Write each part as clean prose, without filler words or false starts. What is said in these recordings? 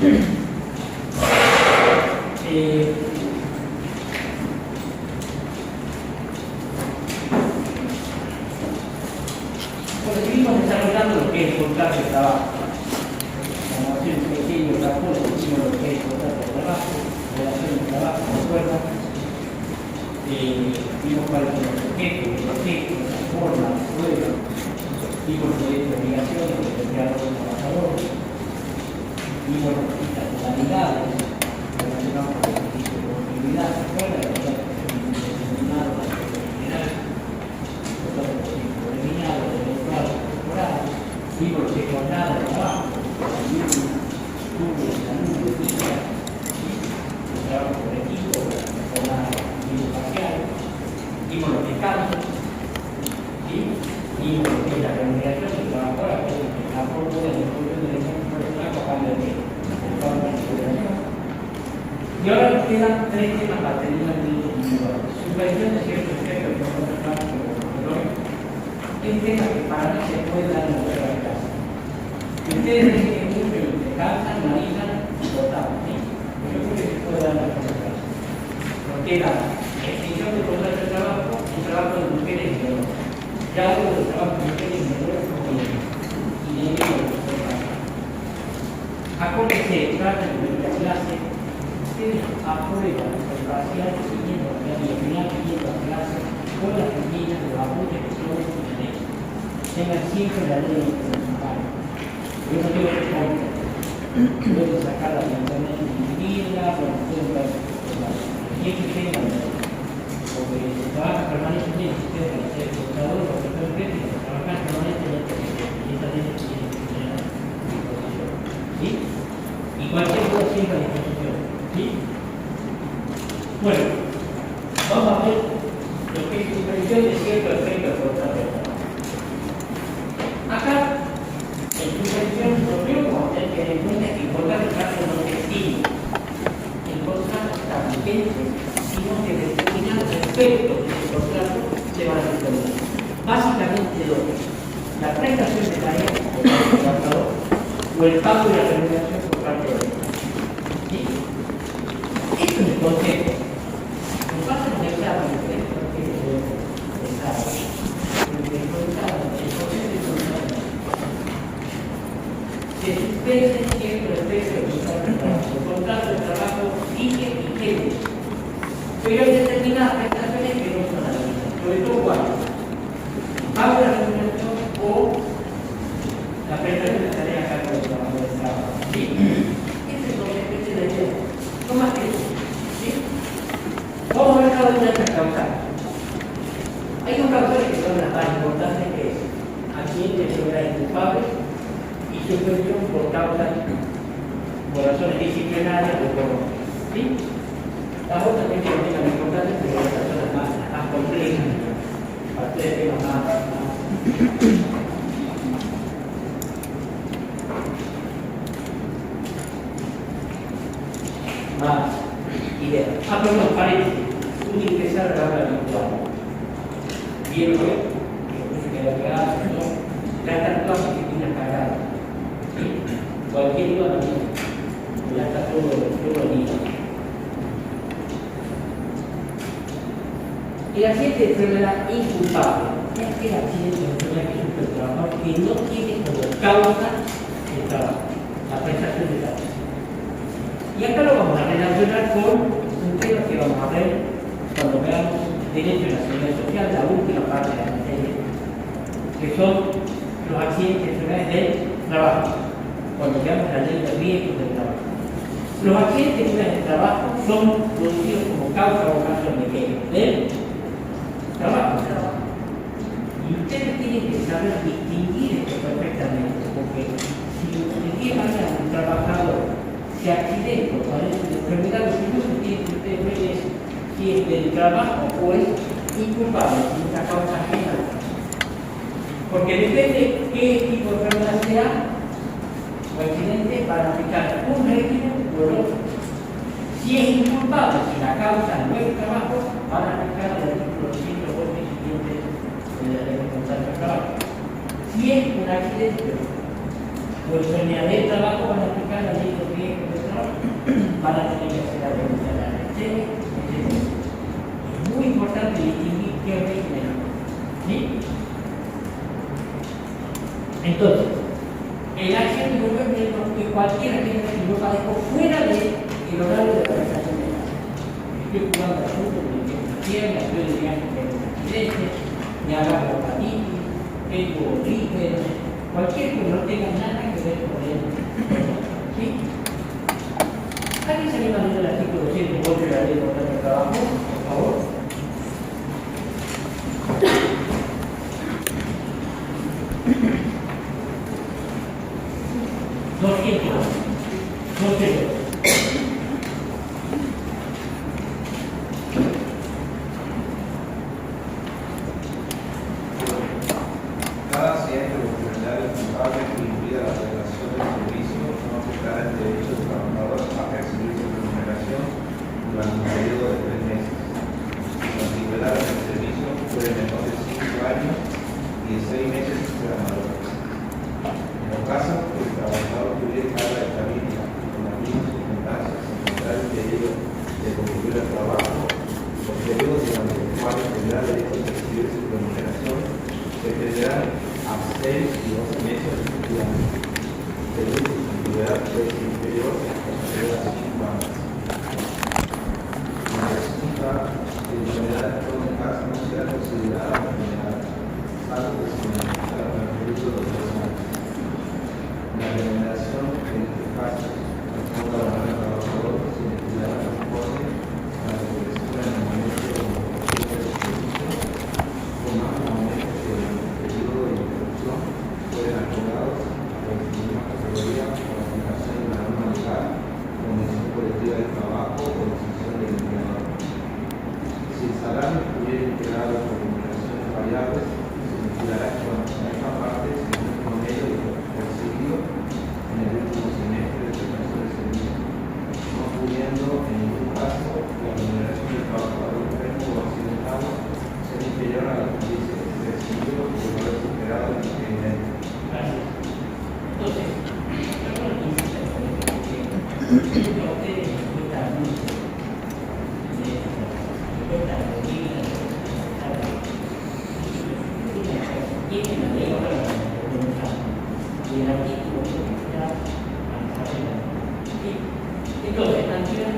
Bueno, seguimos desarrollando lo que es el contrato de trabajo. Como hacer un pequeño recuerdo, decimos lo que es el contrato de trabajo, relación de trabajo, recuerda. Vimos cuáles son los objetos, las formas, las pruebas, vimos los derechos y obligaciones del empleador y del trabajador, vimos las distintas modalidades relacionadas con el principio de continuidad, recuerda que los determinados a nivel general, los determinados de eventuales temporales, vimos lo que es jornada de trabajo, estudios, salud, vida, el trabajo por equipo, jornada parcial, vimos los descansos, vimos lo que es la remuneración del trabajador, la fórmula de inclusión del ejemplo personal a cambio de remuneración. Y ahora nos quedan tres temas para terminar el video. Subvención de ciertos efectos de otros trabajos económicos. Es un tema que para mí se puede dar en la prueba de casa. Si ustedes dicen mucho y descansan, analizan y votamos, ¿sí? Yo creo que se puede dar en la prueba de casa. Nos queda extinción de contrato de trabajo y trabajo de mujeres y menores. Ya algo de trabajo de mujeres y menores y de niños. Acuérdense, traten de la clase, ustedes aprueban el parcial siguiendo y al final siguiendo la clase con las rutinas de los apuntes que son de tengan siempre la ley principal. Yo no quiero que compren. Pueden sacarla de internet y dividirla, pueden ver y que tengan, porque si trabajan permanentemente, ustedes van a ser contadores o sectores críticos, trabajan permanentemente y esta ley tiene que tener a disposición. ¿Sí? Y cualquier cosa siempre a disposición. ¿Sí? Bueno, vamos a ver lo que es suspensión de cierto efecto del contrato de trabajo. Acá, en suspensión, lo primero que vamos a tener que tener en cuenta es que el contrato de trabajo no se extingue. El contrato está vigente, sino que determinados efectos del contrato se van a suspender. Básicamente dos: la prestación de tareas por parte del trabajador o el pago de la remuneración por parte del Estado. ¿Sí? Esto es el concepto. Nos pasa en el Estado, el concepto de Estado. Se suspende cierto efecto del contrato. El contrato de trabajo sigue vigente. Pero hay determinadas prestaciones que no son las mismas. Sobre todo cuando pago de la remuneración o la prestación de tarea a cargo del trabajador del trabajo. ¿Sí? Ese es lo que es la idea. No más que eso. ¿Sí? Vamos a ver cada una de estas causales. Hay dos causales que son las más importantes, que es accidente de seguridad inculpable y suspensión por causas, por razones disciplinarias o por... ¿Sí? Las otras también son temas importantes, pero estas son las más complejas, para ustedes temas más ideas. Perdón, paréntesis. Un ingresar a la hora virtual. Vieron que la pegada, ¿no? Ya están todas las oficinas cargadas. ¿Sí? Cualquier duda también. Ya está todo listo. El accidente de enfermedad inculpable es aquel accidente de enfermedad que sufre el trabajador que no tiene como causa el trabajo, la prestación de trabajo. Y acá lo vamos a relacionar con un tema que vamos a ver cuando veamos derecho a la seguridad social, la última parte de la materia, que son los accidentes de enfermedades del trabajo, cuando veamos la ley de riesgos del trabajo. Los accidentes de enfermedades del trabajo son producidos como causa o ocasión de qué? Del trabajo. Y ustedes tienen que saber distinguir esto perfectamente, porque si de qué manera un trabajador se accidenta o padece de enfermedad, lo primero que tienen que ustedes ver es si es del trabajo o es inculpable, si es una causa ajena. Porque depende de qué tipo de enfermedad sea o accidente, para aplicar un régimen o el otro. Si es inculpable, si la causa no es trabajo, van a aplicar el artículo 108 siguiente de la ley de contrato de trabajo. Si es un accidente o enfermedad del trabajo van a aplicar la ley de riesgo del trabajo, van a tener que hacer la denuncia de la etc. Es muy importante distinguir qué régimen. ¿Sí? Entonces, el acción de gobierno que cualquier agente que yo padezco fuera del horario de la prestación de la estoy jugando al fútbol, me quedo en la pierna, estoy de viaje, tengo un accidente, me agarro hepatitis, tengo gripe, cualquier que no tenga nada que ver con él. ¿Sí? ¿Alguien se anima a leer el artículo 108 de la ley de contrato de trabajo, por favor? Cada accidente o enfermedad responsable que impida la prestación del servicio no afectará el derecho del trabajador a recibir su remuneración durante un periodo de 3 meses. La antigüedad del servicio puede menor de 5 años y de 6 meses si será mayor. En los casos que el trabajador tuviera carga de familia con las mismas circunstancias sin contar el periodo de concluir el trabajo, los periodos durante los cuales tendrá derecho a recibir su remuneración se extenderán a 6 y 12 meses respectivamente. Según su antigüedad puede ser inferior hasta 5 años. La resulta de enfermedad en todo caso no será considerada enfermedad, salvo que se manifiesta con el periodo de 2 años. La remuneración en este caso responde a la mano del trabajador sin estudiar la responde a la que corresponde en el momento de la conclusión del servicio o más en el momento que durante el periodo de interrupción fueron acordados por la misma categoría por la aplicación de una norma legal, convención colectiva de trabajo o decisión del empleador. Si el salario estuviera integrado por remuneraciones variables, se liquidará con esta parte según el promedio de lo percibido en el último semestre de prestación de servicio, no pudiendo en ningún caso la remuneración del trabajador enfermo o accidentado ser inferior a la que dice recibido por haber superado el incremento. Gracias. Entonces, entonces,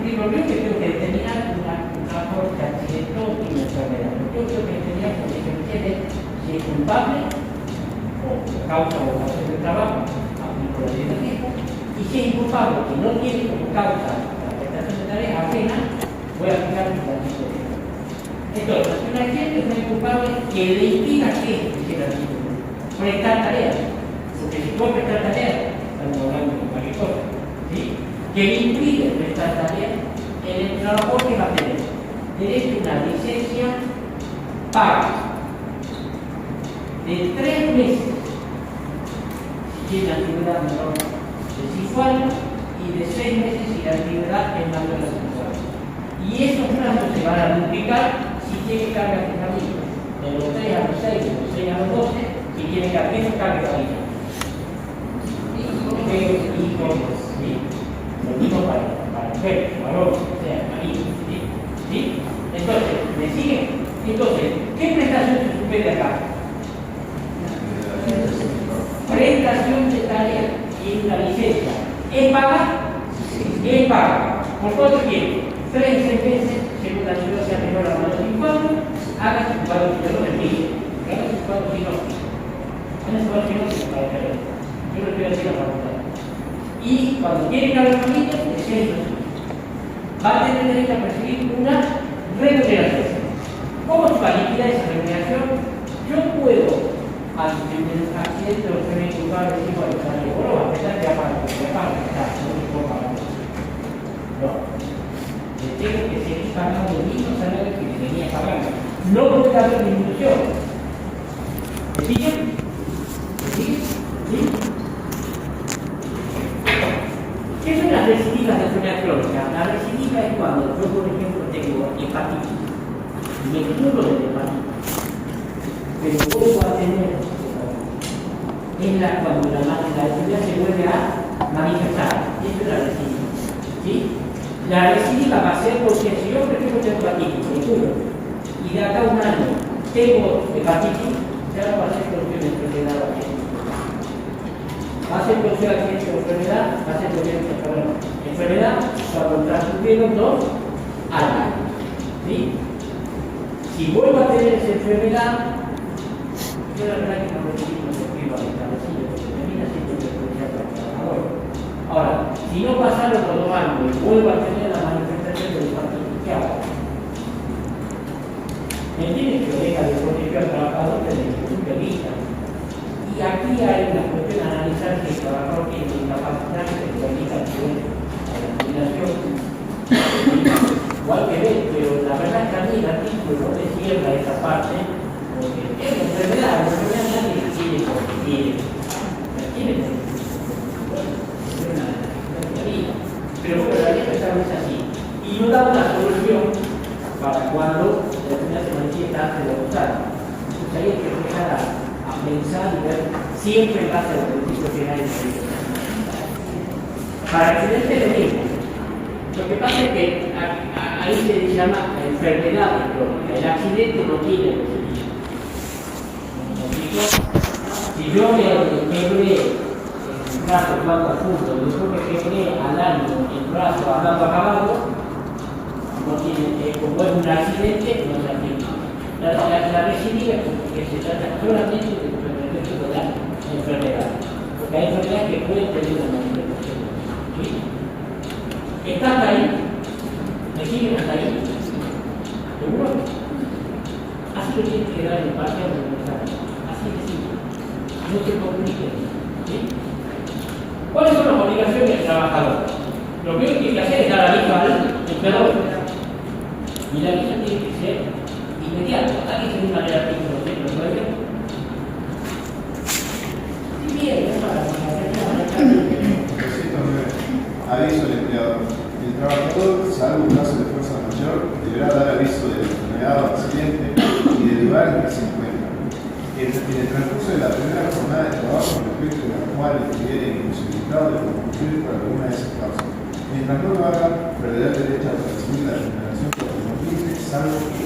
primero que tengo que determinar una corta accidente y una enfermedad. Yo creo que determinar que se entiende si es culpable o causa o ocasión del trabajo, aplico la ley del tiempo, y si es inculpable que no tiene como causa la prestación de tareas ajena, voy a aplicar el artículo de tiempo. Entonces, un accidente es un inculpable que le impida que hiciera el artículo, prestar tareas, porque si puede prestar tareas, estamos hablando de cualquier cosa, ¿sí? Que le impide prestar tareas, el trabajador que va a tener derecho a una licencia paga de 3 meses si tiene antigüedad menor de 5 años y de 6 meses si la antigüedad es mayor de 5 años. Y esos plazos se van a duplicar si tiene carga de familia, de los 3 a los 6, de los 6 a los 12, si tiene carga de familia. Y con lo mismo para mujeres, varones, o sea, maridos, ¿sí? Entonces, ¿me siguen? Entonces, ¿qué prestación se suspende acá? Prestación de tarea y la licencia. ¿Es paga? Es paga. ¿Por cuánto tiempo? 13 meses, según la ciudad sea menor a mayor de 5 años, haga su cuadro si no me pide. Haga su cuadro si no. Haga su cuadro si no, para que yo no estoy haciendo la facultad. Y cuando tiene que haber familia, es eso. Va a tener derecho a percibir una remuneración. ¿Cómo se va a liquidar esa remuneración? Yo puedo, al un accidente o que me inculpar el tipo de salario, bueno, va a empezar ya para no se puede pagar. No. Le tengo que seguir pagando el mismo salario que le venía pagando. No puede haber disminución. ¿Me siguen? ¿Me siguen? ¿Sí? ¿Qué son las recidivas de enfermedad crónica? La recidiva es cuando yo, por ejemplo, tengo hepatitis, me curo de hepatitis, pero vuelvo a tener cuando la enfermedad se vuelve a manifestar. Eso es la recidiva. ¿Sí? La recidiva va a ser porque si yo, por ejemplo, tengo hepatitis, y de acá a un año tengo hepatitis, ya no va a ser porque me enfermedad va a ser porque la enfermedad, va a ser porque enfermedad cuando transcurrieron 2 años. ¿Sí? Si vuelvo a tener esa enfermedad, yo la verdad que no lo escribo establecido, porque termina siendo perjudicial para el trabajador. Ahora, si no pasaron los 2 años y vuelvo a tener la manifestación del hepatitis, ¿qué hago? ¿Me entiendes? Que deja de proteger al trabajador desde el punto de vista. Y aquí hay una cuestión de analizar si el trabajador tiene incapacidad que se permita acceder a la jubilación. Igual que ver, pero la verdad es que a mí el artículo no me cierra esa parte, porque es una enfermedad nadie tiene porque tiene. Pero bueno, la ley establece así. Y no da una solución para cuando la enfermedad se manifiesta antes de los años. Entonces ahí hay que empezar a pensar y ver siempre en base a los principios generales de la ley. Para accidentes de mismo. Lo que pasa es que ahí se llama enfermedad crónica. El accidente no tiene posibilidad. Si yo me quebré el brazo jugando al fútbol, después me quebré al año el brazo andando a caballo, no tiene, como es un accidente, no se aplica. La recidiva que se trata solamente del efecto de la enfermedad. Porque hay enfermedades que pueden tener una manifestación. ¿Sí? ¿Están ahí? ¿Me siguen hasta ahí? ¿Seguro? Así lo tienen que dar en parte a los mensajes. Así de simple. No se compliquen. ¿Sí? ¿Cuáles son las obligaciones del trabajador? Lo que tiene que hacer es dar aviso al empleador. Y la aviso tiene que ser inmediato. Aquí se dice manera artículo 109. Si bien, para aviso al empleador. El trabajador, salvo un caso de fuerza mayor, deberá dar aviso de la enfermedad o accidente y del lugar en que se encuentra. En el transcurso de la primera jornada de trabajo, respecto de la cual estuviera imposibilitado de concluir por alguna de esas causas. Mientras no lo haga, perderá el derecho a recibir la remuneración correspondiente, salvo que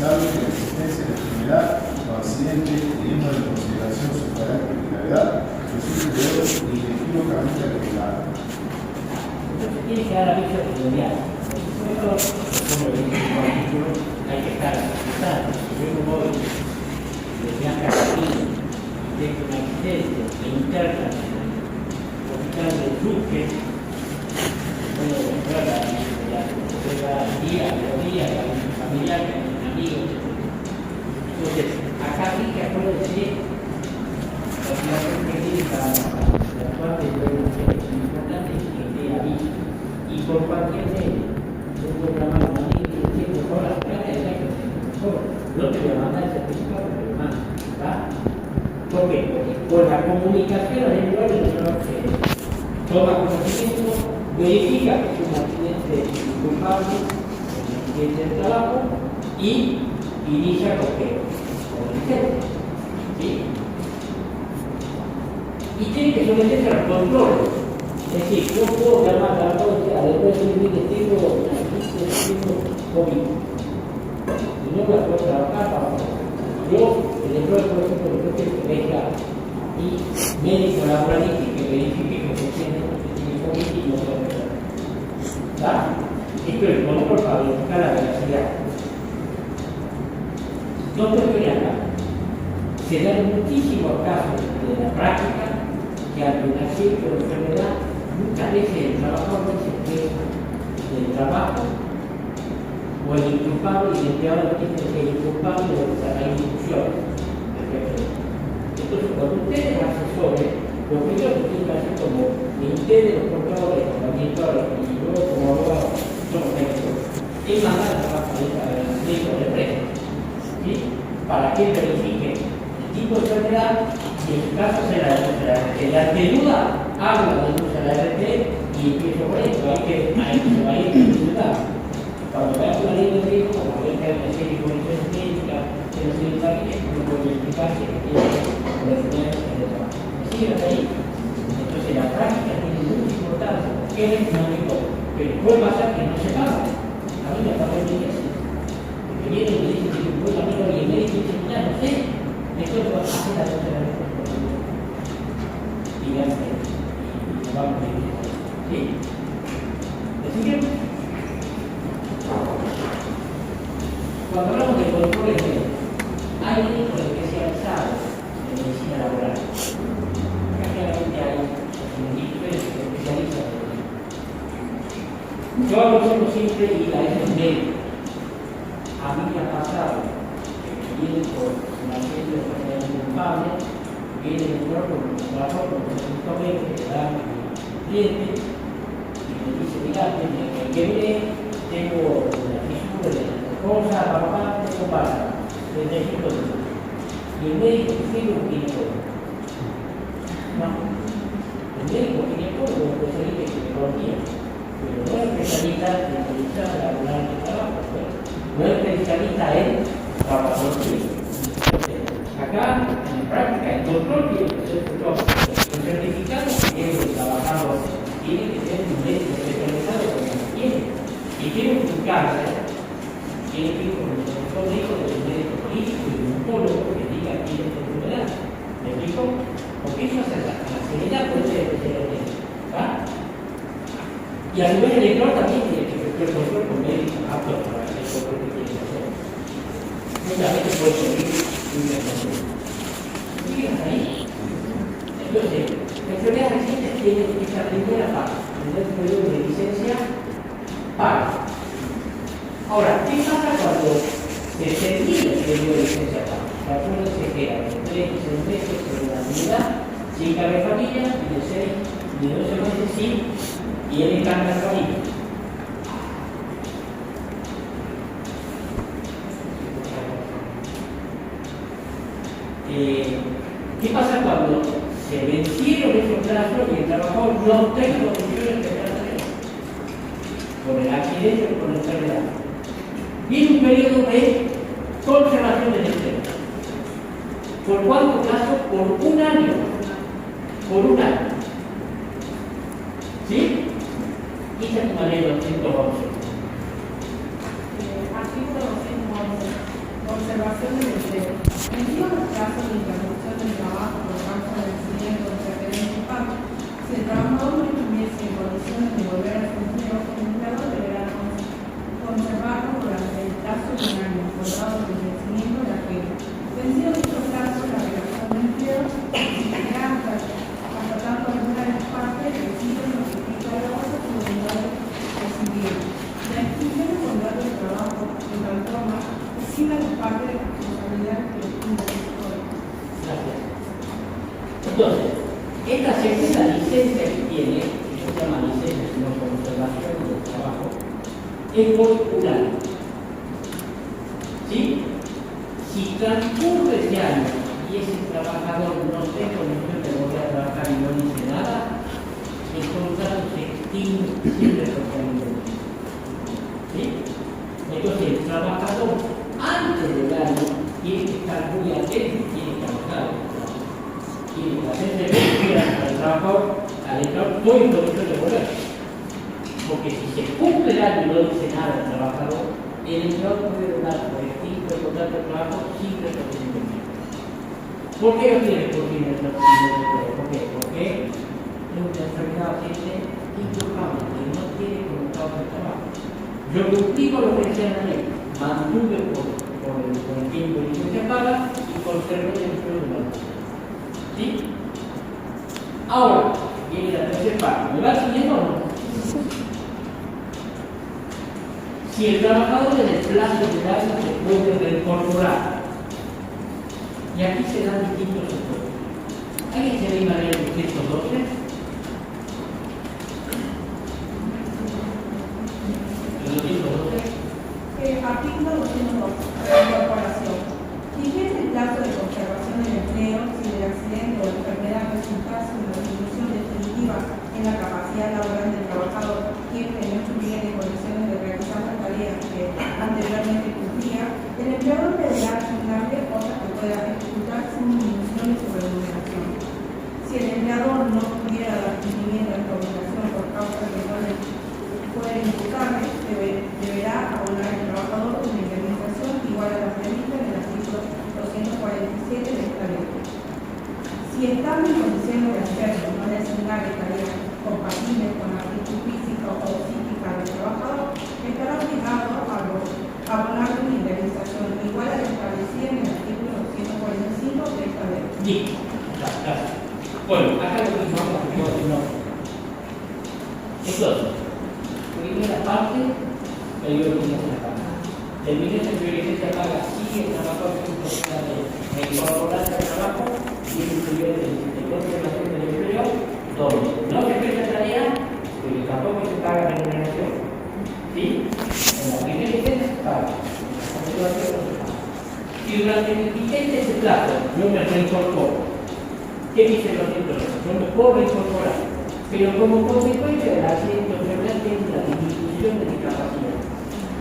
la existencia de enfermedad o accidente, teniendo en consideración su carácter de gravedad, resulte peor y inequívocamente arreglado. Entonces tiene que dar aviso de inmediato. Por eso, como le dije en el artículo, hay que estar asustado. Si yo no voy desde acá aquí, tengo un accidente e interna en el hospital de Duque, puedo comprar la día, los días, a mi familiar, a mis amigos. Entonces, acá sí que acuérdense la situación que tiene para la cual es importante que dé aviso. Y por cualquier medio, yo puedo llamar a un amigo y decir, mejor la plata es la que se mejor. No te voy a mandar ese certificado, pero más. ¿Por qué? Porque por la comunicación en el lugar de los que toma conocimiento, verifica que es un accidente culpable, un accidente de trabajo y inicia con qué? Con licencia. ¿Sí? Y tiene que someterse a los controles. Es decir, yo puedo llamar a la policía después de decir que tengo COVID. Y no voy a poder trabajar para yo, después, por ejemplo, creo que venga y médico laboralista que verifique que tiene COVID y no puede hacer. ¿Está? Esto es como para verificar la veracidad. No cuestión acá. Se dan muchísimos casos de la práctica que ante un accidente o enfermedad, muchas veces el trabajador no se queja del trabajo o el inculpable y el empleador tiene que ser inculpable de las instituciones. Entonces, cuando ustedes asesores, lo primero que tienen que hacer como ustedes, los contadores, los administradores y luego como abogados, somos expertos, es mandar a la lista de la empresa, ¿sí? Para que verifique el tipo de enfermedad y en su caso se la duda, hago la denuncia de la RT y empiezo por esto, hay que se va a ir a resultar. Cuando veas una ley de riesgo, como ven que hay una serie de condiciones médicas que no se les sabe, no puede explicar que tiene enfermedades en el trabajo. Así sigas ahí. Entonces la práctica tiene mucha importancia. ¿Qué es el dinámico? Pero puede pasar que no se paga. A mí me pasó en mi iglesia. Que viene y me dice que voy a amigo y el médico dice, ya no sé, después va a hacer la otra vez. Y ya sé, y vamos a ir. ¿Sí? ¿Me siguen? Cuando hablamos de controles médicos, hay médicos especializados en medicina laboral. Acá claramente hay diferentes especialistas en medicina. Yo hablo siempre y a esos médicos. A mí me ha pasado que vienen por una serie de enfermedades culpables, vienen por un trabajo con un médico que da cliente y me dice, mira, que tengo la fisura de cosa, papá, tengo pasa, necesito eso. Y el médico tiene un ginecólogo. No, el médico ginecólogo es especialista en ginecología, pero no es especialista en medicina laboral de trabajo, no es especialista en trabajadores. Acá, en práctica, el control tiene que ser todo. El certificado que tiene el trabajador tiene que ser un médico especializado como tiene. Y tiene un cáncer, tiene que ir con el doctor médico del médico clínico y un oncólogo que diga quién es la enfermedad. ¿Me explico? Porque eso hace la seriedad puede ser especialmente. ¿Va? Y a su vez el lector también tiene que ser el control con médicos aptos para el control que tiene que hacer. Muchas veces puede servir un diagnóstico. ¿Siguen ahí? Entonces, enfermedades recientes tienen esta primera parte, el periodo de licencia paga. Ahora, ¿qué pasa cuando se termina el periodo de licencia paga? Acuérdense que a los 3 y 6 meses por una unidad, sin carga de familia, y de 6 y de 12 meses sin, y él carga de familia. ¿Qué pasa cuando se vencieron esos plazos y el trabajador no tiene condiciones de tener por el accidente o por la enfermedad? Viene un periodo de conservación del empleo. ¿Por cuánto plazo? Por un año. Por un año. ¿Sí? Y esa es tu manera de 211. Artículo 211. Conservación del empleo. Encima los casos de interrupción del trabajo por causa del accidente o enfermedad de paro, si el trabajador no estuviese en condiciones de volver a su empleo, el empleador deberá conservarlo durante el plazo de un año, acordado del vencimiento de aquel. Vencido dicho plazo, la relación de empleo existirá hasta tanto alguna de las partes recibe notifica a los comunidades recibidos. La extinción del contrato de trabajo, de tal forma, exime a las partes de responsabilidad que Gracias. Entonces, esta segunda licencia que tiene, que se llama licencia de conservación del trabajo, es por un año. ¿Sí? Si transcurre ese año y ese trabajador no está en condición de volver a trabajar y no dice nada, el contrato se extingue siempre totalmente. ¿Sí? Entonces, el trabajador, antes del año, tiene que estar muy atento, tiene que anotar, tiene que hacerse ver al trabajador, al entrar, estoy en condición de volver. Porque si se cumple el año y no dice nada al trabajador, el empleador puede dar por extinto el contrato de trabajo sin reconocimiento. ¿Por qué no tiene por fin el reconocimiento? ¿Por qué? Porque es una enfermedad paciente incurable, que no tiene contrato de trabajo. Yo cumplí con lo que decía la ley, mantuve por el tiempo de licencia paga y conservé el empleo de la ley. ¿Sí? Ahora, viene la tercera parte. ¿Me va siguiendo o no? Si el trabajador en el plazo de año se puede reincorporar, y aquí se dan distintos sectores. ¿Alguien se ve a leer el 112? Artículo 202. Reincorporación. Fíjese el plazo de conservación del empleo si el accidente o enfermedad resultase en la disminución definitiva en la capacidad laboral del trabajador, quien no estuviera en condiciones de realizar las tareas que anteriormente cumplía, el empleador deberá asignarle otra que pueda ejecutar sin disminución Si estando en condiciones de hacerlo no le asignar tareas compatibles con la actitud física o psíquica del trabajador, estará obligado a abonar una indemnización igual a la establecida en el artículo 145 de esta ley. Bien, gracias. Bueno, acá lo que vamos a hacer no. Entonces, primera parte, el violencia se paga. El violencia se paga si el trabajador tiene posibilidad de incorporarse al trabajo y el estudiante de conservación del empleo, donde no se presta tarea, pero tampoco se paga remuneración. ¿Sí? En la primera licencia se paga. Si durante el vigente ese plazo yo me reincorporo, ¿qué dicen los títulos? Yo me puedo reincorporar, pero como consecuencia de la accidente enfermedad tengo la disminución de mi capacidad.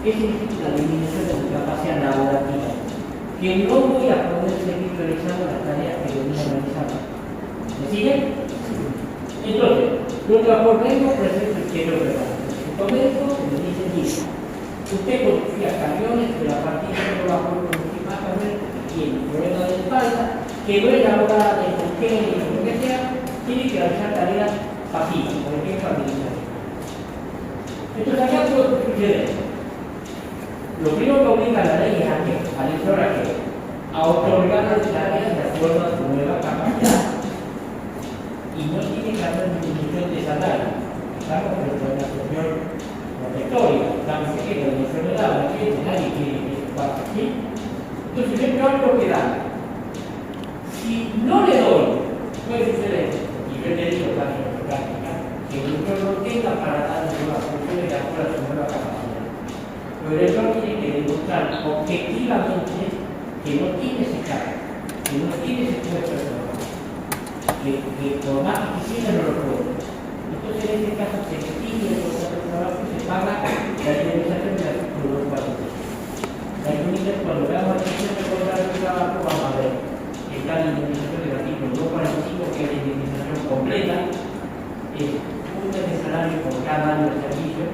¿Qué significa la disminución de mi capacidad laborativa? Que no voy a poder seguir realizando las tareas que venía realizando. ¿Me siguen? Entonces, yo trabajo presento el quiero preparar. El comercio me dice, mira, usted conducía camiones, pero a partir de no va a poder conducir más camiones, tiene problemas de espalda, que no es laboral, de congénito, lo que sea, tiene que realizar tareas pasivas, por ejemplo, administración. Entonces, acá todo lo que sucede. Lo primero que obliga la ley es a que, al lector a otorgar tareas de acuerdo a su nueva capacidad. Y no tiene que haber disminución de salario. Estamos con la situación protectoria, estamos que la enfermedad, nadie quiere que se pase, ¿sí? Entonces, yo creo que da. Si no le doy, puede suceder, y yo te digo también en práctica, que el doctor no tenga para dar nuevas funciones de acuerdo a su nueva capacidad. Pero el doctor tiene que demostrar objetivamente que no tiene ese cargo, que no tiene ese puesto de trabajo, que por más que quisiera no lo puede. Entonces, en este caso, se exige el puesto de trabajo y se paga la indemnización del artículo 240. La indemnización, cuando veamos la decisión de cobrar el trabajo, vamos a ver que está la indemnización del artículo 245, que es la indemnización completa, es un mes de salario por cada año de servicio,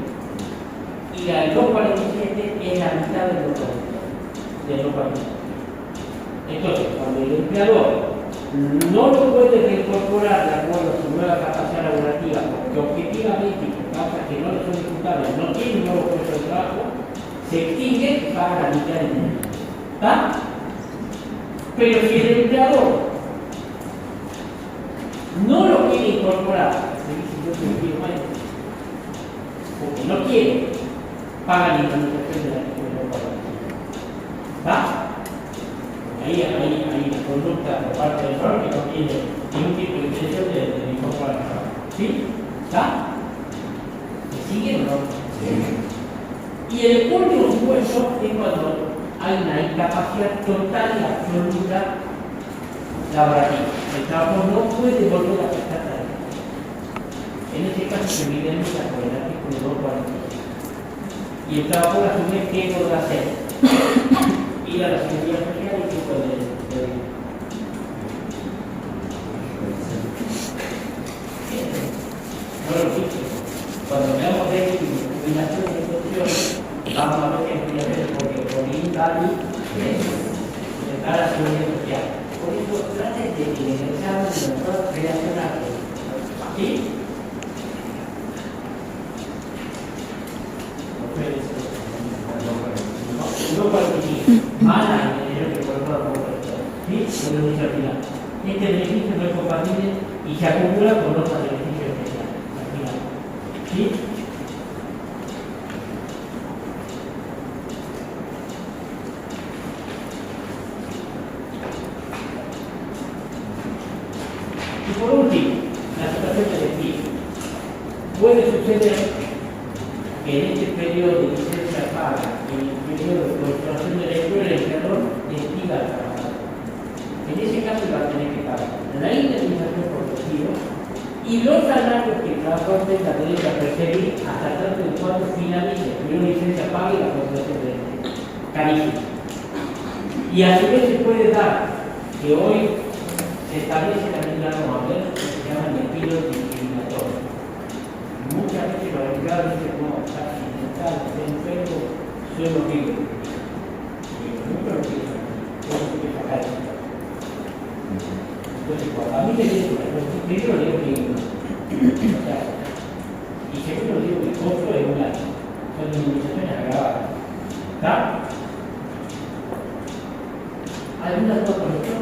y la del 247 es la mitad del 240. Entonces, cuando el empleador no lo puede reincorporar de acuerdo a su nueva capacidad laborativa, porque objetivamente, por causa que no le son imputables, no tiene un nuevo puesto de trabajo, se extingue y paga la mitad del dinero. ¿Está? Pero si el empleador no lo quiere incorporar, porque no quiere, paga la indemnización de la ¿está? Ahí la conducta por parte del error que no tiene ningún tipo de intención de incorporar el trabajo. ¿Sí? ¿Está? ¿Me siguen o no? Sí. Y el último supuesto es cuando hay una incapacidad total y absoluta laborativa. El trabajo no puede volver a prestar tareas. En este caso se evidencia por el artículo 240. Y el trabajador a su vez, ¿qué podrá hacer? Ir a la seguridad social y tipo de no lo quito. Cuando veamos de combinación de funciones, vamos a ver qué voy a hacer porque por INCALI está la seguridad social. Por eso traten de que el examen de mejor relacionar. ¿Sí? No participa, mala en el que por toda la ¿sí? Por el final. Este beneficio no es compatible y se acumula con otros beneficios especiales al final. ¿Sí? Y por último, la situación de despido. Puede suceder que en este periodo de licencia paga, en el periodo de construcción de la escuela, el empleador despida al trabajador. En ese caso va a tener que pagar la indemnización por despido y los salarios que el trabajador tenga derecho a percibir hasta tanto de cuando finalice el periodo de licencia paga y la construcción de carísimo. Y a su vez se puede dar que hoy se establece también la norma que se llama despido discriminatorio. Muchas veces los empleados dicen, no, está accidental, está enfermo, soy lo que digo. Nunca lo quiero sacar eso. Entonces, cuando a mí me dicen, primero digo que o sea, y segundo digo que el costo es un año. Son indemnizaciones agravadas. ¿Está? ¿Alguna duda con esto?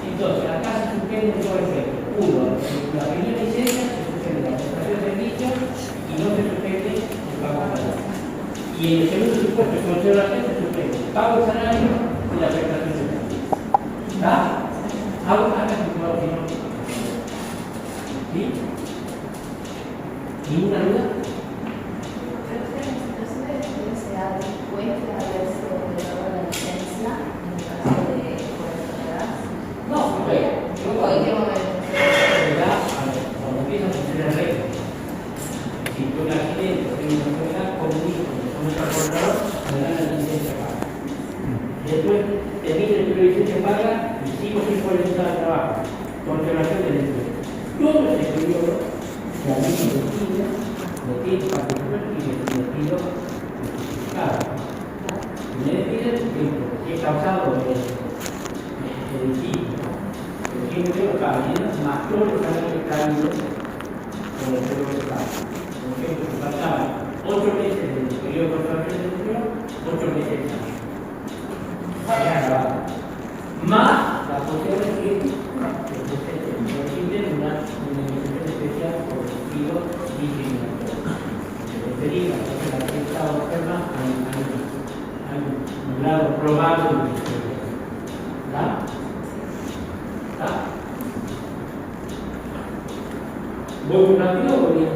Entonces, acá se suspende todo el efecto. Uno, la primera licencia se suspende la prestación de servicios y no se suspende el pago salarial. Y en el segundo supuesto de conservación se suspende el pago salario y la prestación de servicios. ¿Está? Hago acá si no. ¿Sí? ¿Ninguna duda? Después termina el periodo de paga y sigo sin poder entrar al trabajo. Conservación del empleo. Todo ese periodo que a mí me define, lo tiene particular y me despido justificado. Me despiden porque he causado el despido. El tiempo de los caballeros más todos los años que está habido con el periodo de paga. Por ejemplo, se pasaban 8 meses del periodo de conservación del empleo, 8 meses de año. Más la posibilidad de que presenten una indemnización especial por despido discriminatorio. Se refería a que la afectada enferma a un grado probado de discriminación. ¿Está? ¿Está? ¿Voy rápido o bien?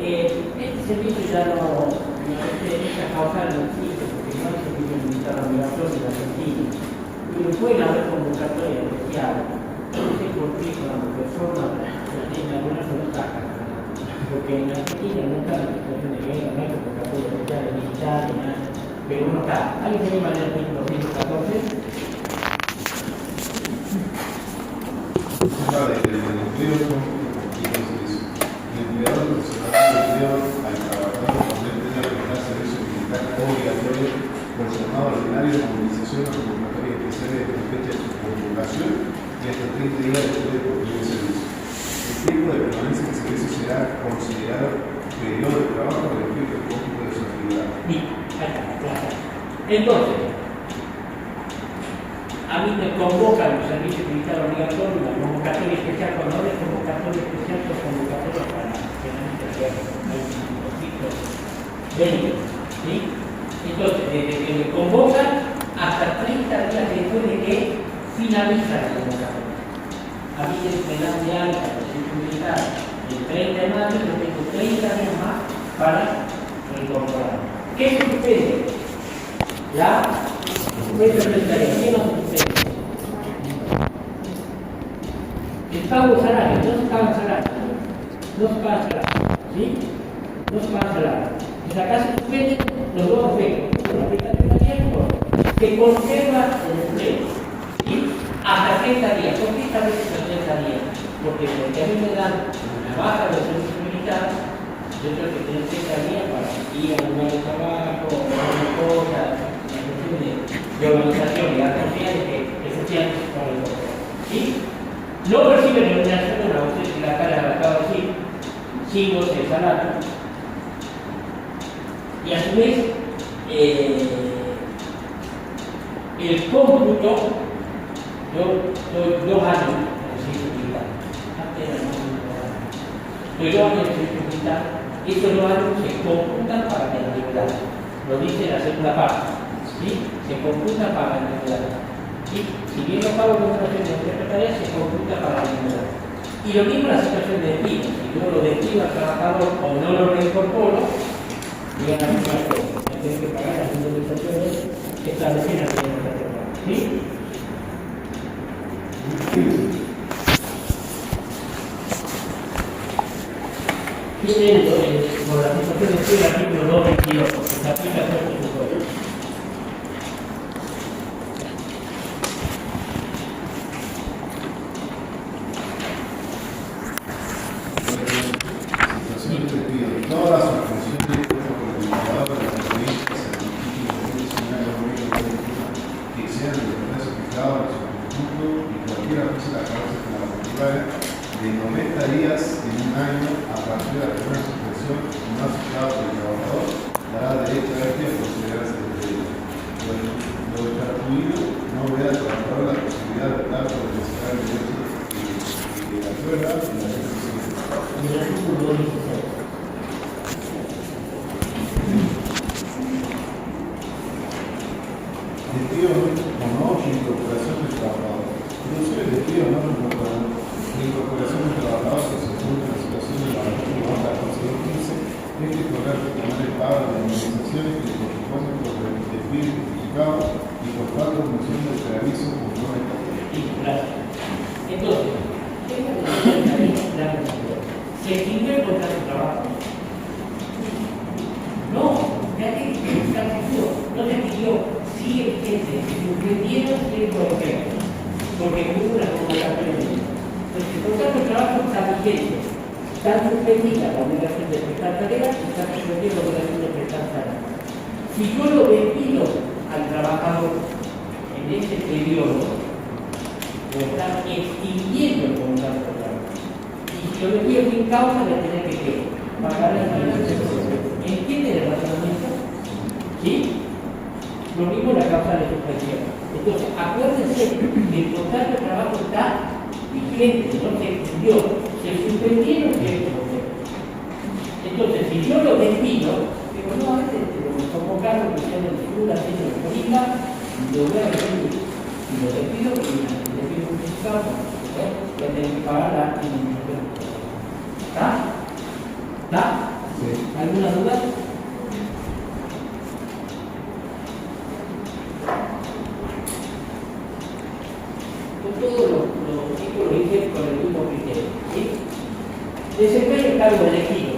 Este servicio ya no, esta causa no existe porque no hay servicio militar obligatorio en Argentina. Pero puede haber convocatoria especial. No sé por qué con la reforma en algunas no sacan. Porque en Argentina nunca hay situación de guerra, no hay convocatoria especial de militar ni nada. Pero uno está. ¿Alguien tiene manera de 214? Vale, el empleo empleado profesional al trabajador poder tener que prestar servicio militar obligatorio por llamado ordinario de movilización o convocatoria especial de fecha de su convocación y hasta 30 días después de concluir el servicio. El tiempo de permanencia en el servicio será considerado periodo de trabajo con efecto del cómputo de su actividad. Bien, ahí está, claro. Entonces, a mí me convocan los servicios militares obligatorios, la convocatoria especial, cuando hablo de convocatoria especial, son convocatorias para que no se hay un conflicto bélico, ¿sí? Entonces, desde que me convocan hasta 30 días después de que finaliza la convocatoria. A mí me dan de alta los servicios militares el 30 de mayo, yo tengo 30 días más para reincorporar. ¿Qué se suspende? La representaría. ¿Qué no se suspende? El pago salario, no se paga salario. No se paga salario. ¿Sí? No se paga salario. En acá se suspenden los dos efectos. La prestación de tiempo que conserva el empleo. ¿Sí? Hasta 30 días. ¿Por qué establece los 30 días? Porque a mí me dan una baja del servicio militar, yo creo que tengo 30 días para ir a un lugar de trabajo, o alguna cosa, una cuestión de organización y dar confianza de que efectivamente se paga el costo. ¿Sí? No recibe remuneración de una usted que la cara la acaba de decir, sin goce de salario. Y a su vez, el cómputo, yo doy 2 años en el servicio militar. Doy 2 años en el servicio militar. Estos 2 años se computan para la antigüedad. Lo dice la segunda parte. ¿Sí? Se computan para la antigüedad. ¿Sí? Si bien no pago la situación de interpretaría, se computa para la antigüedad. Y lo mismo la situación de despido. Si yo lo despido al trabajador o no lo reincorporo, llegan a mi parte. Tengo que pagar las indemnizaciones establecer la primera temporada. ¿Sí? Tiene por la situación del artículo 222, porque se aplica a todo su pueblo. Todas las funciones de la provincia que sean de proceso fijado en su conjunto y cualquier cosa que cause como la particular de 90 días en un año a partir de la primera suspensión no aceptada por el trabajador dará derecho a este a considerarse de derecho. Lo estatuido no vea al trabajador la posibilidad de optar por el derecho de la prueba y la ejecución. Y el artículo 216. Despido o no incorporación del trabajador. Inclusive el despido o no incorporación del trabajador que se encuentra en la situación de la banda Consejo 15 es que podrá reclamar el pago de indemnizaciones que le corresponden por el despido justificado y por falta de función del preaviso por no establecer. Sí, gracias. Entonces, esta es la necesidad. ¿Se extinguió el contrato de trabajo? No, ya que está extinguido, no se extinguió. Sigue vigente, suspendieron ciertos efectos, porque hubo una convocatoria. Entonces, el contrato de trabajo está vigente, está suspendida la obligación de prestar tareas y está suspendida la obligación de prestar tareas. Si yo lo despido al trabajador en ese periodo, lo está extinguiendo el contrato de trabajo. Y si yo lo despido sin causa, le tendré que pagar la indemnización. ¿Entiende el razonamiento? ¿Sí? Lo mismo la causa de suspensión. Entonces, acuérdense que el contrato de trabajo está vigente, no se extinguió, se suspendieron ciertos conceptos. Entonces, si yo lo despido, digo, no, a veces lo convocamos, que sea de figura, haciendo la política, lo voy a recibir. Y lo despido, y le pido un fiscal, que tiene que pagar la indemnización. ¿Está? ¿Está? Sí. ¿Alguna duda? Todos los chicos lo dicen con el mismo criterio. ¿Sí? Desempeño el cargo elegido.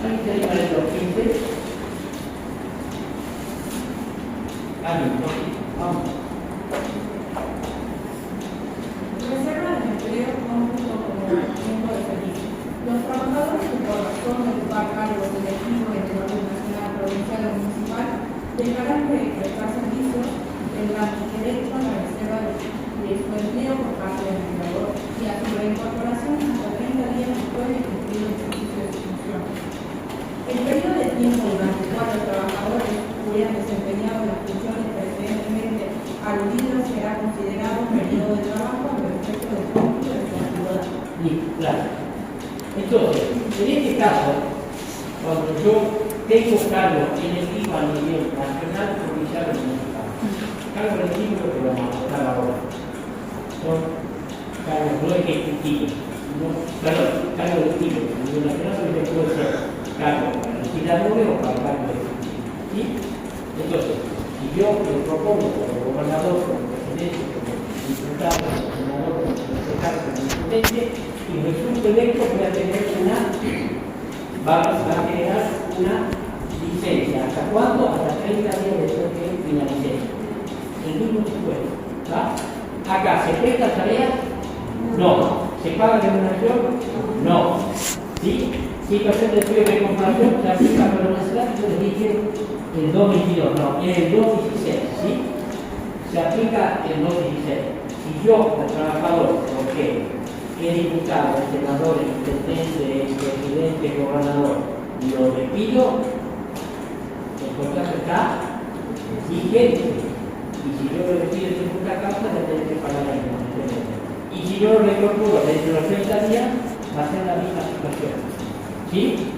¿Alguien se anima a leer los 15? Ánimo, vamos. Reserva de empleo cómputo como tiempo de servicio. Los trabajadores que por razón de ocupar cargos elegidos en el orden nacional, provincial o municipal dejarán de prestar servicios tendrán derecho a la reserva de su empleo por parte del empleador y a su reincorporación hasta 30 días después de cumplir el ejercicio de su función. El periodo de tiempo durante el cual los trabajadores hubieran desempeñado las funciones precedentemente aludidas será considerado un periodo de trabajo al respecto del cómputo de su antigüedad. Listo, claro. Entonces, en este caso, cuando yo tengo cargo electivo a nivel nacional, provincial o municipal, cargo electivo que vamos a tratar ahora, son cargos no ejecutivos, cargo electivo a nivel nacional, pero puede ser cargo para legisladores o para cargo ejecutivo. ¿Sí? Entonces, si yo le propongo como gobernador, como presidente, como diputado, como senador, como secretario, como intendente, y resulta electo, voy a tener va a generar una licencia. ¿Hasta cuándo? Hasta 30 días después que finalice. El mismo supuesto. ¿Va? Acá, ¿se presta tarea? No. ¿Se paga remuneración? No. ¿Sí? Situación de estudio de comparación, se aplica a la universidad, yo les dije el 222, no, es el 216, ¿sí? Se aplica el 216. Si yo, el trabajador, porque es diputado, el senador, el intendente, el presidente, el gobernador, lo despido, el contrato está vigente. Y si yo lo despido sin justa causa, le tendré que pagar la indemnización. Y si yo lo reincorporo dentro de los 30 días, va a ser la misma situación. ¿Sí?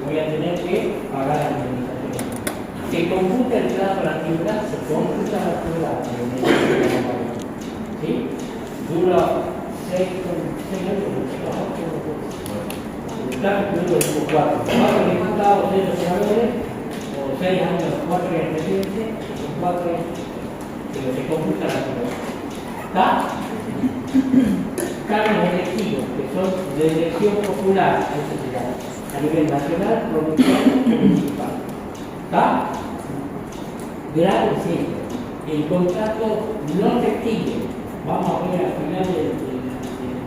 Voy a tener que pagar la indemnización. Se computa el plazo de la antigüedad, se computa la antigüedad. ¿Sí? Dura 6 años, el plazo que dura es 4. 4 diputados, 6 senadores, o 6 años, 4 años de presidencia, 4 años, pero se computa la cosa. ¿Está? Cargos electivos, que son de elección popular, eso será a nivel nacional, provincial o municipal. ¿Está? Grado es esto. El contrato no efectivo. Vamos a ver al final del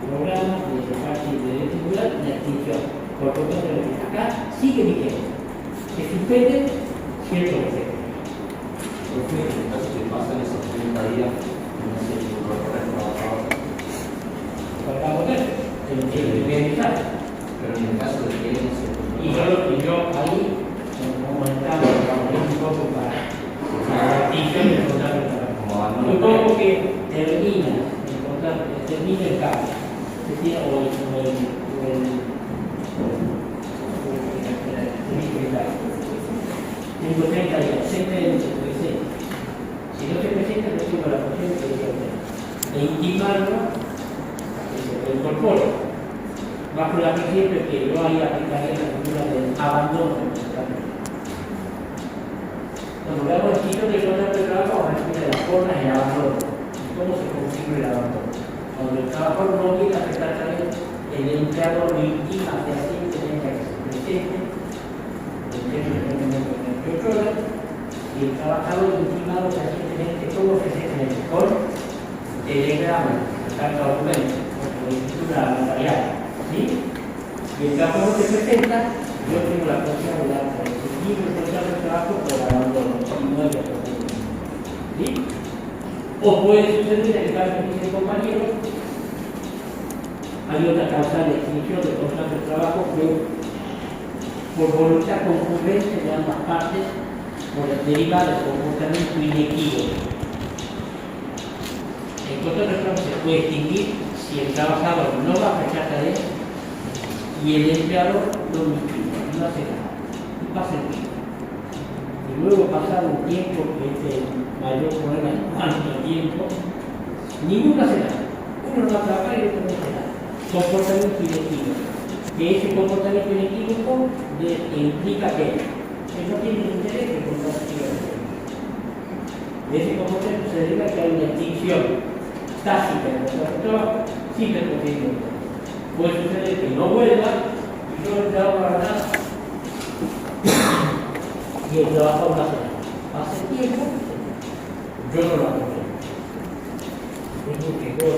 programa de parte de derecho popular la extinción. Por contrato de efectivo. Acá sigue vigente. Se suspende cierto efecto. Profe, en el caso que pasan esos 30 días, no se incorpora el trabajador. Para poder, el beneficiario. Pero en el caso de que él no se Y yo ahí, como estamos, un poco para la extinción del contrato de trabajo. Supongo que termina el contrato, termina el cambio. Se tiene tengo 30 días, siempre se presenta. Si no se presenta, no tengo la función que debería tener. E intimarlo a que se reincorpore. Bajo la principio que no hay aplicaría la figura del abandono del contrato. Cuando hablamos de extinción del contrato de trabajo, vamos a explicar las formas del abandono. ¿Cómo se configura el abandono? Cuando el trabajador no quiere aceptar también, el empleador lo intima hacia sí que tenga que se presente. Y el trabajador intimado recientemente todo recientemente con telegrama, carta documento, con escritura notarial, ¿sí? Y el trabajador se presenta, yo tengo la posibilidad de seguir el contrato de trabajo por abandono y no hay otro problema, ¿sí? O puede suceder en el caso que dice el compañero, hay otra causa de extinción del contrato de trabajo que por voluntad concurrente de ambas partes, por el derivado del comportamiento inequívoco. El contrato de trabajo se puede extinguir si el trabajador no va a prestar tarea y el empleador lo intima, no hace nada, y pasa el tiempo. Y luego pasado un tiempo, que es el mayor problema en cuanto a tiempo, ninguno hace nada. Uno no va a trabajar y otro no hace nada. Comportamiento inequívoco. Que ese comportamiento inequívoco implica que no tiene interés en contratación. De ese comportamiento se deriva que hay una extinción tácita en nuestro trabajo sin el procedimiento. Puede suceder que no vuelva y yo no trabajo para nada y el trabajo no hace nada. Hace tiempo, yo no lo hago. Tengo que yo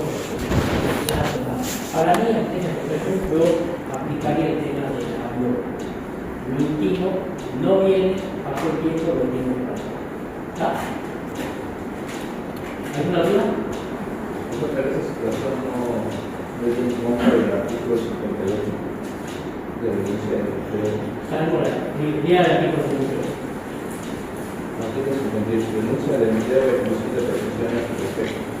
para mí, en este profesor, yo aplicaría el tema del abandono. Lo intimo, no viene, pasó el tiempo, lo tengo que pasar. ¿Está? ¿Alguna duda? Esa situación no es en contra del artículo 58 de la denuncia de empleo. Salvo la idea del artículo 58. Artículo 58. Denuncia del empleo de posibles presunciones al respecto.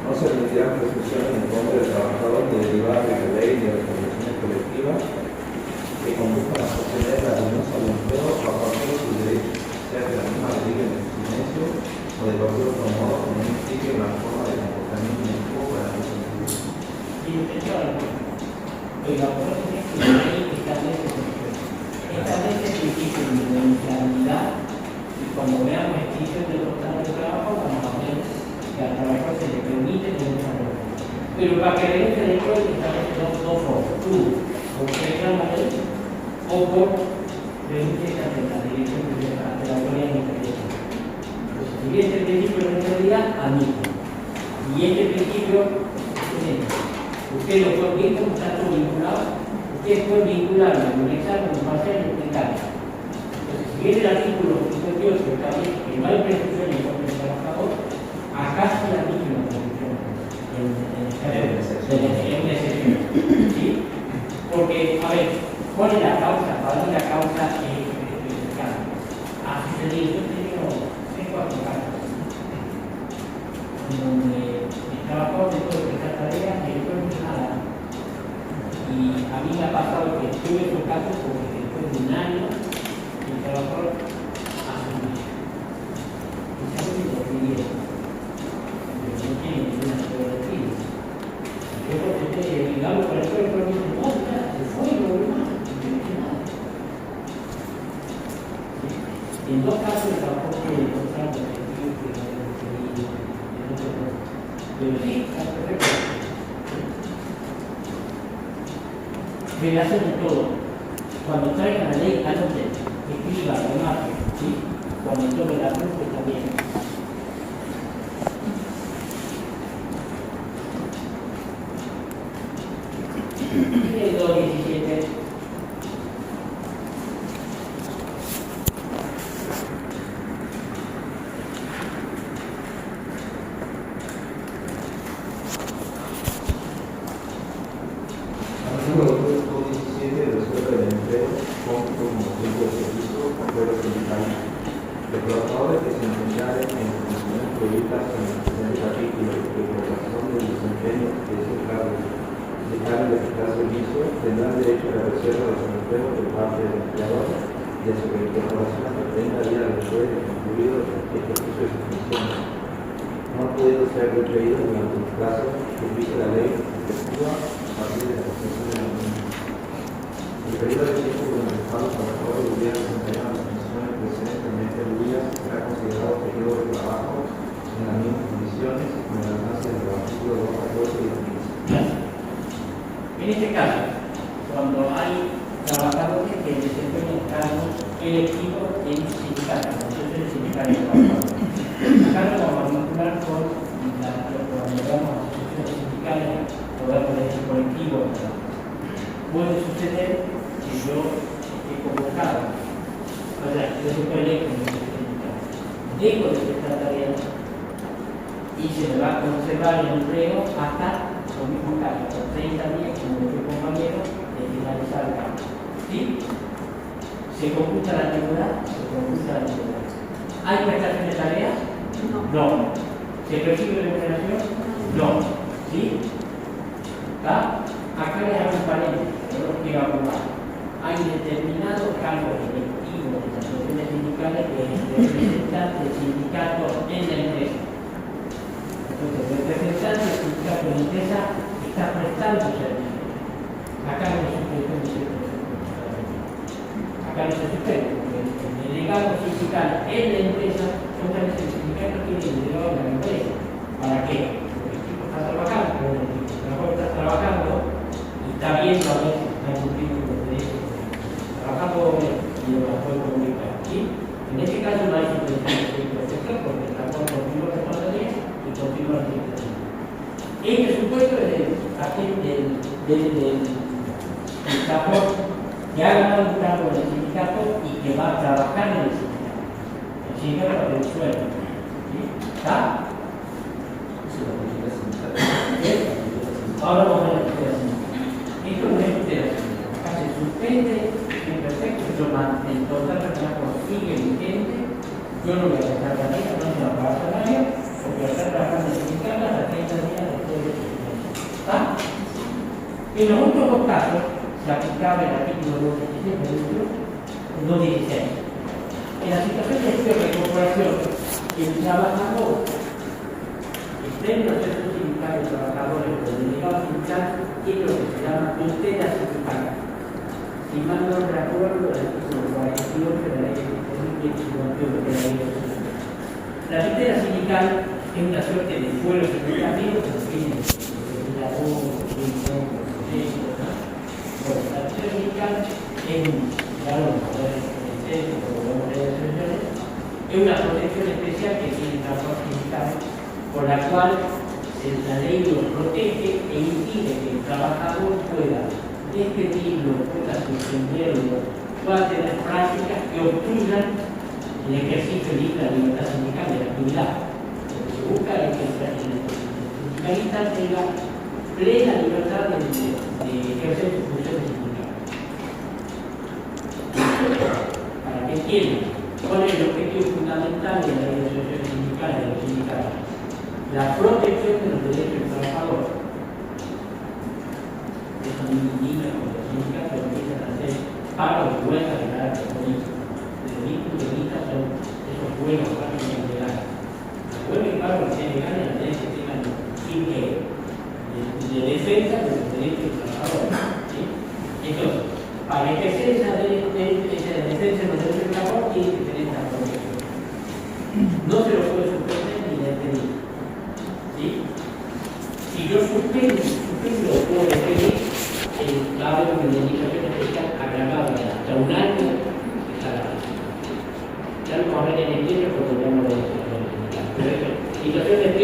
No se admitirán presunciones en contra del trabajador ni derivadas de la ley ni de las convenciones colectivas que conduzcan a sostener la denuncia al empleo o a partir de sus derechos, sea que la misma derive en el silencio o de cualquier otro modo que no implique una forma de comportamiento inequívoco para la misma. Y usted sabe, oiga, por eso es que la ley establece el principio de denunciabilidad y cuando veamos extinción de los contratos de trabajo vamos a ver que al trabajador se le permite denunciar. Pero para que denuncie el empleo establece dos formas. Uno, por reclama la ley o por denuncia ante la dirección de la autoridad administrativa. Entonces, si bien este principio de neutralidad, admite. Y este principio, usted lo puede ver como está todo vinculado, ustedes pueden vincularlo, analizarlo, parcial y explicarlo. Entonces, si bien el artículo 58 establece que no hay presunción en contra del trabajador, acá sí admite una presunción en una excepción. ¿Sí? Porque, a ver, ¿cuál es la causa? Para mí la causa es el cambio. Ha sucedido, yo tengo 4 casos, donde el trabajador después de prestar tareas me dijo nada. Y a mí me ha pasado que tuve esos casos porque después de un año el trabajador asumió. Y se hace lo pidieron. Pero no tiene ninguna fotografía. Yo contesté, digamos, para el cuerpo, y me no, se fue, no más, no hice nada. En 2 casos el trabajador tiene el contrato efectivo federación de todo. Cuando traigan la ley, anoten, escriban, remarquen, ¿sí? Cuando tome la cruz, pues también. Y el 2.17. Artículo 2.17 resuelve el empleo como tiempo de servicio a pueblos sindicales. Los trabajadores que se encuentran en condiciones previstas en el presente capítulo de por razón del desempeño de ese cargo de prestar servicio tendrán derecho a la reserva de su empleo por parte del empleador y a su reincorporación hasta 30 días después de concluido el ejercicio de sus funciones. No ha podido ser requerido durante el plazo que dice la ley efectiva a partir de la concesión de la misma. El periodo de tiempo durante el cual los trabajadores debían desempeñar las funciones precedentemente aludidas será considerado periodo de trabajo en las mismas condiciones con el alcance de los artículos 214 y 15. En este caso, cuando hay trabajadores que desempeñan cargos electivos en sindicatos, asociaciones sindicales de trabajadores. Acá lo vamos a vincular con cuando llegamos a asociaciones sindicales o damos el colectivo. Puede suceder que yo esté convocado, o sea, yo soy electo en el sindicato, dejo de prestar tareas y se me va a conservar el empleo hasta lo mismo caso, por 30 días, como dijo el compañero, de finalizar el campo. ¿Sí? ¿Se computa la antigüedad? Se computa la antigüedad. ¿Hay prestación de tareas? No. ¿Se percibe remuneración? No. ¿Sí? ¿Está? Acá les hago un paréntesis, no lo quiero abordar. Hay determinados cargos electivos de las asociaciones sindicales que es representante del sindicato en la empresa. Entonces, el representante del sindicato de la empresa está prestando servicio. Acá no se suspende. Acá no se suspende, porque el delegado sindical en la empresa, justamente el sindicato tiene el delegado de la empresa. ¿Para qué? Porque el tipo está trabajando, pero el trabajador está trabajando y está viendo a ver si está cumpliendo los derechos de trabajador y de los puede comunicar. ¿Sí? En este caso no hay suspensión de protección porque el trabajador continúa responsabilidad y continúa la legislación. Este supuesto es del trabajador que ha ganado un cargo en el sindicato y que va a trabajar en el sindicato. El sindicato va a tener sueldo. ¿Sí? ¿Está? Ahora vamos a ver la tutela sindical. Esto no es tutela sindical. Acá se suspende en perfecto, el total trabajo sigue vigente. Yo no voy a dejar la tarea, no se va a pagar salario, porque va a estar trabajando en el sindicato hasta 30 días después de su suspensión. ¿Está? En los otros dos casos, se aplicaba el artículo 216. En la situación de reincorporación, el trabajador está en el proceso sindical de trabajadores o el delegado sindical tiene lo que se llama tutela sindical. Si mal no recuerdo, el artículo 48 de la ley de 2021 de la ley de sociedad. La tutela sindical es una suerte de fuero significativo que tiene la voz, el proceso. Bueno, la tutela sindical es una protección especial que tiene el trabajador sindical, por la cual la ley lo protege e impide que el trabajador pueda despedirlo, pueda suspenderlo, pueda tener prácticas que obstruyan el ejercicio libre de la libertad sindical de la actividad. Lo que se busca es que el sindicalista tenga plena libertad de ejercer sus funciones sindicales. Para que entiendan cuál es el objetivo fundamental de la ley de asociaciones sindicales de los sindicatos: la protección de los derechos del trabajador. Eso no indica que los sindicatos empiezan a hacer pagos de huelga de carácter político. Desde mi punto de vista son esos huelgas prácticamente legales. La huelga y pago que sean legales las leyes que tengan fin de defensa de los derechos del trabajador. ¿Sí? Entonces, para ejercer esa defensa de los derechos del trabajador tiene que tener esta protección. No se lo puede suspender ni despedir. ¿Sí? Si yo suspendo o puedo despedir, el cable me dedica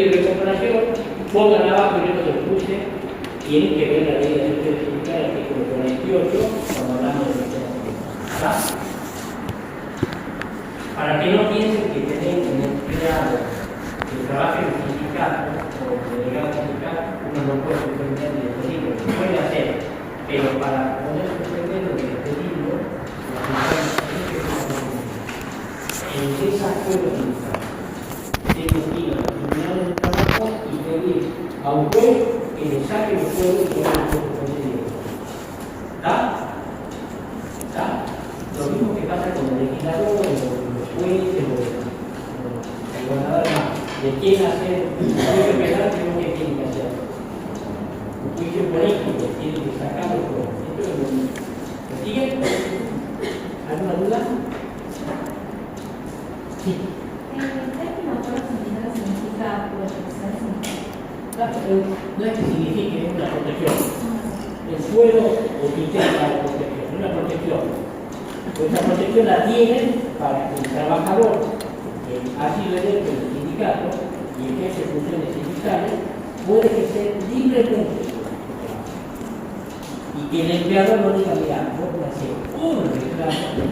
de recuperación, pongan abajo, yo no lo puse, tienen que ver la ley de derecho sindical, artículo 48, cuando hablamos de ¿verdad? Para que no piensen que tienen un empleado que trabaje en un sindicato o delegado sindical, uno no puede suspender ni despedirlo, se puede hacer, pero para poder suspenderlo ni despedirlo, en desacuerdo sindical. Tengo que ir a los tribunales de trabajo y pedir a un juez que le saque el juego y que no lo puede suspender. ¿Está? ¿Está? Lo mismo que pasa con el legislador, los jueces, el gobernador, le quieren hacer un juicio penal que no tienen que hacer. Un juicio político, tienen que sacarlo todo. Esto es lo mismo. ¿Me siguen? ¿Alguna duda? Sí. El término fuero sindical significa protección sindical. No es que signifique una protección. El fuero o tutela la protección, una protección. Pues esa protección la tienen para que el trabajador que ha sido electo en el sindicato y ejerce funciones sindicales puede ejercer libremente y que el empleador no diga, mira, vos me haces un reclamo,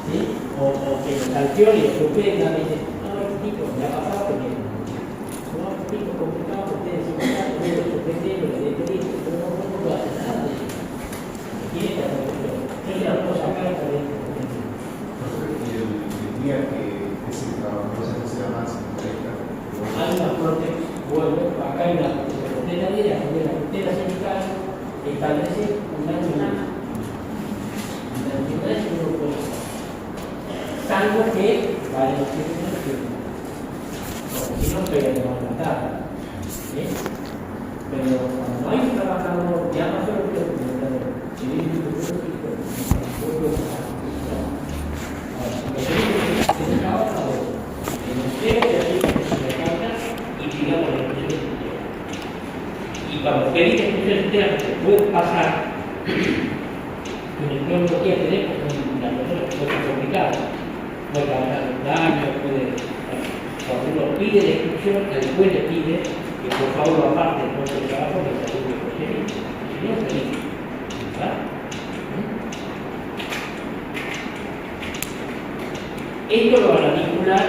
¿sí? O que lo sancione y lo suspenda, me dice, no, este tipo me ha pasado porque no, este tipo complicado, ustedes sindicatos, ustedes lo suspendieron, lo despedieron, pero no puedo hacer nada de eso. Tiene que hacer eso. Yo se la puedo sacar por dentro. El día que ese trabajador se hace más correcta, Hay una protección, bueno, acá hay una protección de la ley, la tutela sindical establece un año y nada. La antigüedad es un grupo de salvo que vale los tribunales que porque si no pegan de matar. ¿Sí? Pero cuando no hay un trabajador, ya pasó lo que y cuando pedís exclusión interna, que puede pasar que el empleo no quiere tener con la persona que puede ser complicada, puede causar daño, puede. Cuando uno pide la exclusión, el juez le pide que por favor aparte del puesto de trabajo que se ayude a conseguir. Si no, feliz. ¿Verdad? Esto lo van a vincular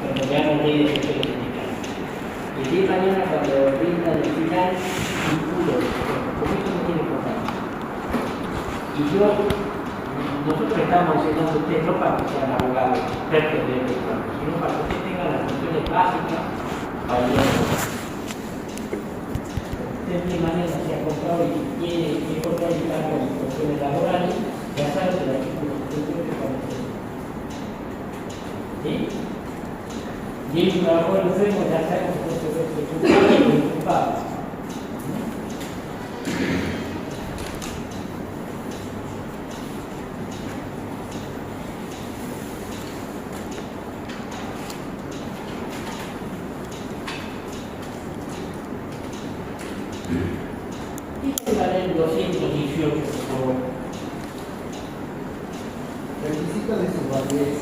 cuando veamos ley de sectores sindicales. El día de mañana, cuando rinda el final, vinculo, porque esto no tiene importancia. Y nosotros estamos enseñando a ustedes no para que sean abogados expertos de este campo, sino para que ustedes tengan las funciones básicas para el día. Usted de manera se ha comprado y quiere que contratar con funciones laborales, ya saben que la artículo 78 para ustedes. ¿Sí? Y el trabajador enfermo ya sabemos que se puede ser culpable. La ley 218, por favor. Requisito de su validez.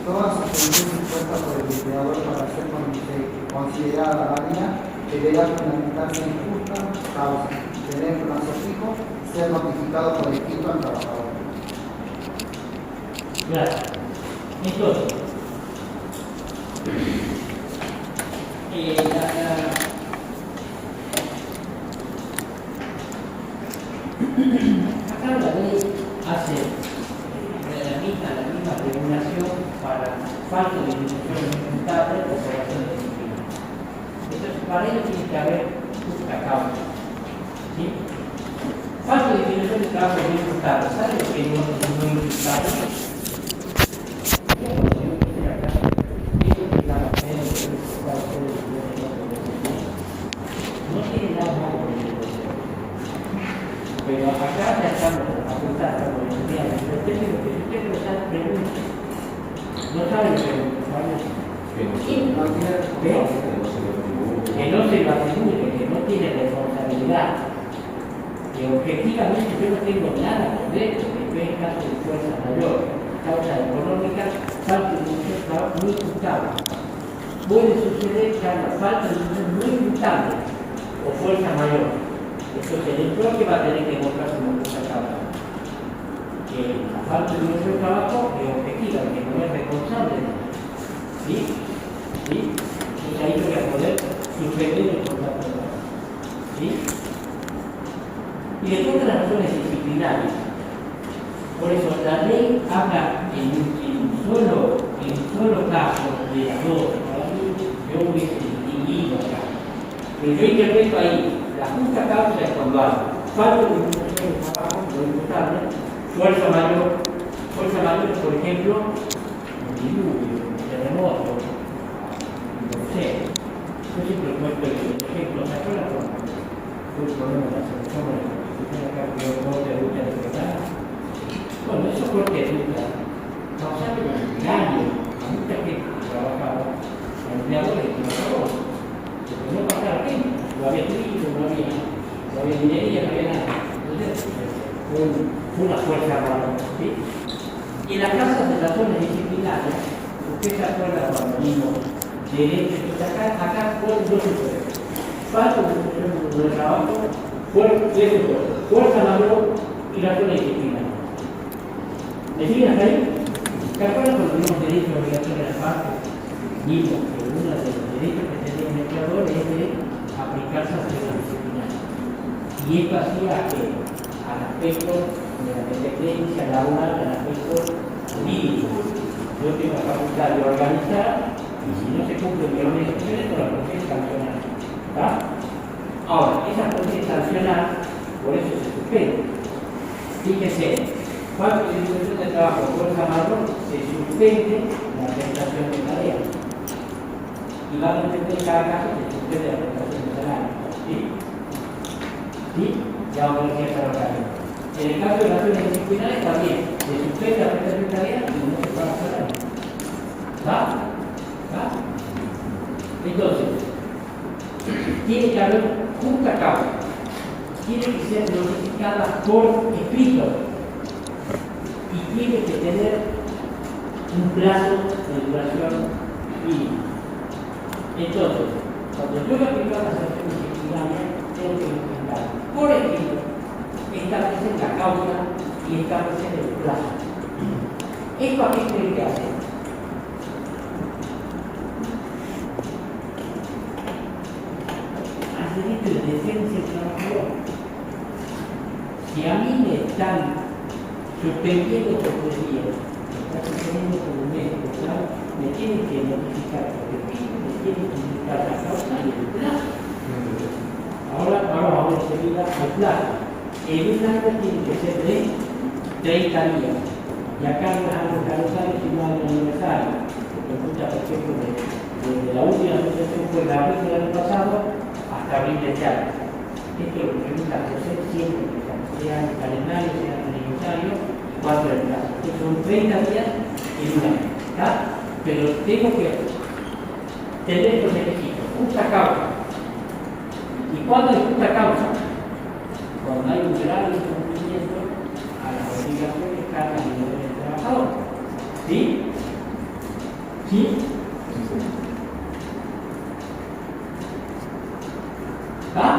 Toda suspensión impuesta por el empleador para ser considerada válida deberá fundamentarse en justa causa, tener plazo fijo, ser notificado por escrito al trabajador. Gracias. Entonces, acá la ley hace la misma regulación para falta de institución imputable o operación de disciplina. Entonces, para ello tiene que haber justa causa. ¿Sí? Falta de definición de trabajo no imputable. ¿Sabe lo que no es imputable? No tiene nada malo con el negocio. Pero acá ya estamos apuntando a los estudiantes. Pero usted dice que si usted no sabe, pregunta. No sabe lo que no se lo atribuye, que no tiene responsabilidad. Que objetivamente yo no tengo nada con esto, que estoy en caso de fuerza mayor, causa económica, falta de un trabajo, no imputable. Puede suceder que haya falta de ingreso no imputable o fuerza mayor. Entonces el empleador que va a tener que encontrarse como justa causa. Que la falta de ingreso de trabajo es objetiva, que no es responsable. ¿Sí? ¿Sí? Y ahí yo voy a poder suspender el contrato de trabajo. ¿Sí? Y después de las razones disciplinarias. Por eso la ley habla en un solo caso de las dos. Para mí, yo hubiese distinguido acá. Pero yo interpreto ahí, la justa causa es cuando hay falta de ingreso de trabajo, no imputable, fuerza mayor, por ejemplo, un diluvio, un terremoto, no sé. Yo siempre cuento el ejemplo, ¿se acuerdan? Fue el problema de la selección de la Constitución acá, que yo no te gusta decretar. Bueno, esos cortes de ruta causaron daño a mucha gente que trabajaba, a empleadores y trabajadores, porque no pasaba tiempo, no había trigo, no había minería, no había nada. Entonces, fue una fuerza rara. ¿Sí? Y en las casas de las zonas disciplinarias, usted se acuerda cuando vimos derechos, acá fueron dos sucesos. Falta de trabajo, fuerza mayor y la zona disciplinaria. ¿Me siguen hasta ahí? ¿Se acuerdan cuando vimos derechos y obligaciones de la parte? Vimos que uno de los derechos que tenía el empleador es de aplicarse a la disciplinaria. Y esto hacía que al aspecto de la competencia laboral, al aspecto jurídico, yo tengo la facultad de organizar y si no se cumple mi obligación, esto la procede sancionar. ¿Está? Ahora, esa procede sancionar, por eso se suspende. Fíjense. Falta de ingreso de trabajo por fuerza mayor, se suspende la prestación de tarea. Y va a depender en cada caso, se suspende la prestación de salario. ¿Sí? ¿Sí? Ya vamos a ver si trabajar. En el caso de las acciones disciplinarias también, se suspende la prestación de tarea y no se paga salario. ¿Va? ¿Va? Entonces, tiene que haber justa causa. Tiene que ser notificada por escrito. Y tiene que tener un plazo de duración mínimo. Entonces, cuando yo voy a aplicar las acciones disciplinarias, tengo que notificar por escrito, establecer la causa y establecer el plazo. ¿Esto a qué creen que hace? Al derecho de defensa del trabajador. Si a mí me están suspendiendo por 3 días, me está suspendiendo por un mes, ¿verdad? Me tienen que notificar por escrito, me tienen que indicar la causa y el plazo. Ahora vamos a ver enseguida el plazo. En un año tiene que ser de 30 días. Y acá no es algo calendario, sino algo aniversario. Porque muchas, por ejemplo, desde la última asociación fue de abril del año pasado hasta abril de este año. Esto es lo que pregunta José siempre, sea el calendario, sea el aniversario, cuánto es el plazo. Estos son 30 días en un año. ¿Está? Pero tengo que tener los requisitos. Justa causa. ¿Y cuándo es justa causa? Cuando hay un grave incumplimiento a las obligaciones que carga el trabajador. ¿Sí? ¿Sí? ¿Va?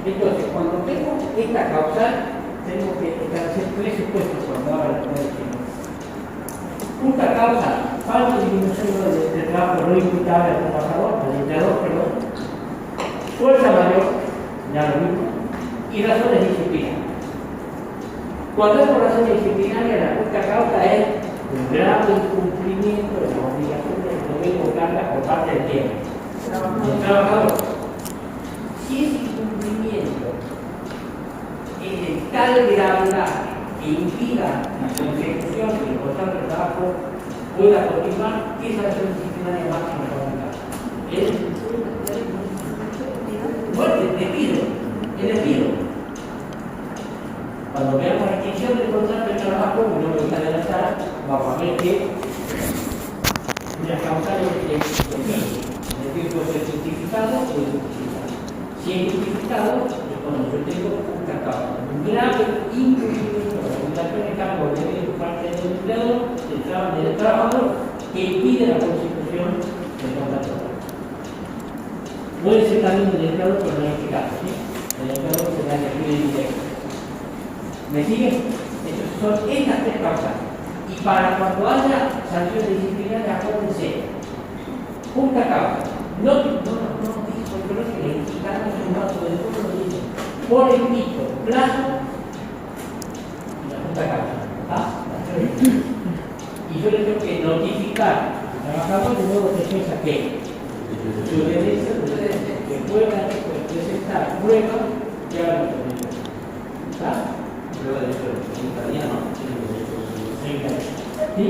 Entonces, cuando tengo esta causal, tengo que establecer 3 supuestos cuando haga la prueba de tiempo. Justa causa, falta de disminución de trabajo no imputable al trabajador, al empleador, perdón. Fuerza mayor, ya lo mismo. Y razones disciplinarias. Cuando es por razones disciplinarias, la justa causa es un grave incumplimiento de las obligaciones que debe carga por parte del trabajador. Si ese incumplimiento es de tal gravedad que impida la consecución y el contrato de trabajo pueda continuar, esa acción disciplinaria máxima va a dar. Bueno, el despido. Cuando veamos la extinción del contrato de trabajo, no lo voy a adelantar, vamos a ver que una causa de despido. El despido puede ser justificado o injustificado. Si es justificado, es cuando yo tengo justa causa. Un grave incumplimiento de la obligación de cargo de parte del empleador, del trabajador, que impide la constitución del contrato. Puede ser también del empleador, pero no en este caso, ¿sí? El empleador se da el despido indirecto. ¿Me siguen? Entonces son estas tres causas. Y para cuando haya sanciones disciplinarias, acuérdense, justa causa. No dijo, porque no es que le indicamos un dato del pueblo, lo dice, por escrito, plazo y la justa causa. ¿Ah? Y yo le tengo que notificar al trabajador de nuevo defensa que su derecho que pueda presentar pruebas que hagan los derechos. ¿Está? Prueba de hecho, 30 días, ¿no? ¿Sí?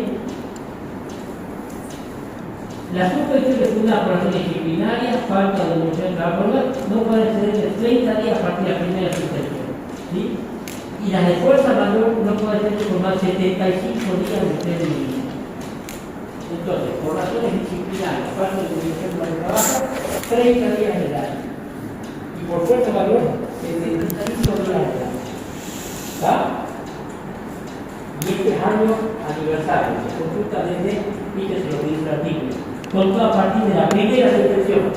Las suspensiones fundadas por razones disciplinarias, falta de devolución de trabajo, no pueden exceder de 30 días a partir de la primera suspensión. ¿Sí? Y las de fuerza mayor no pueden ser por más de 75 días de ustedes mismos. Entonces, por razones disciplinarias, falta de devolución de trabajo, 30 días de edad. Y por fuerza mayor, 75 días de edad. ¿Está? Y este es año aniversario, se consulta desde, fíjese lo que dice el artículo, con toda a partir de la primera suspensión.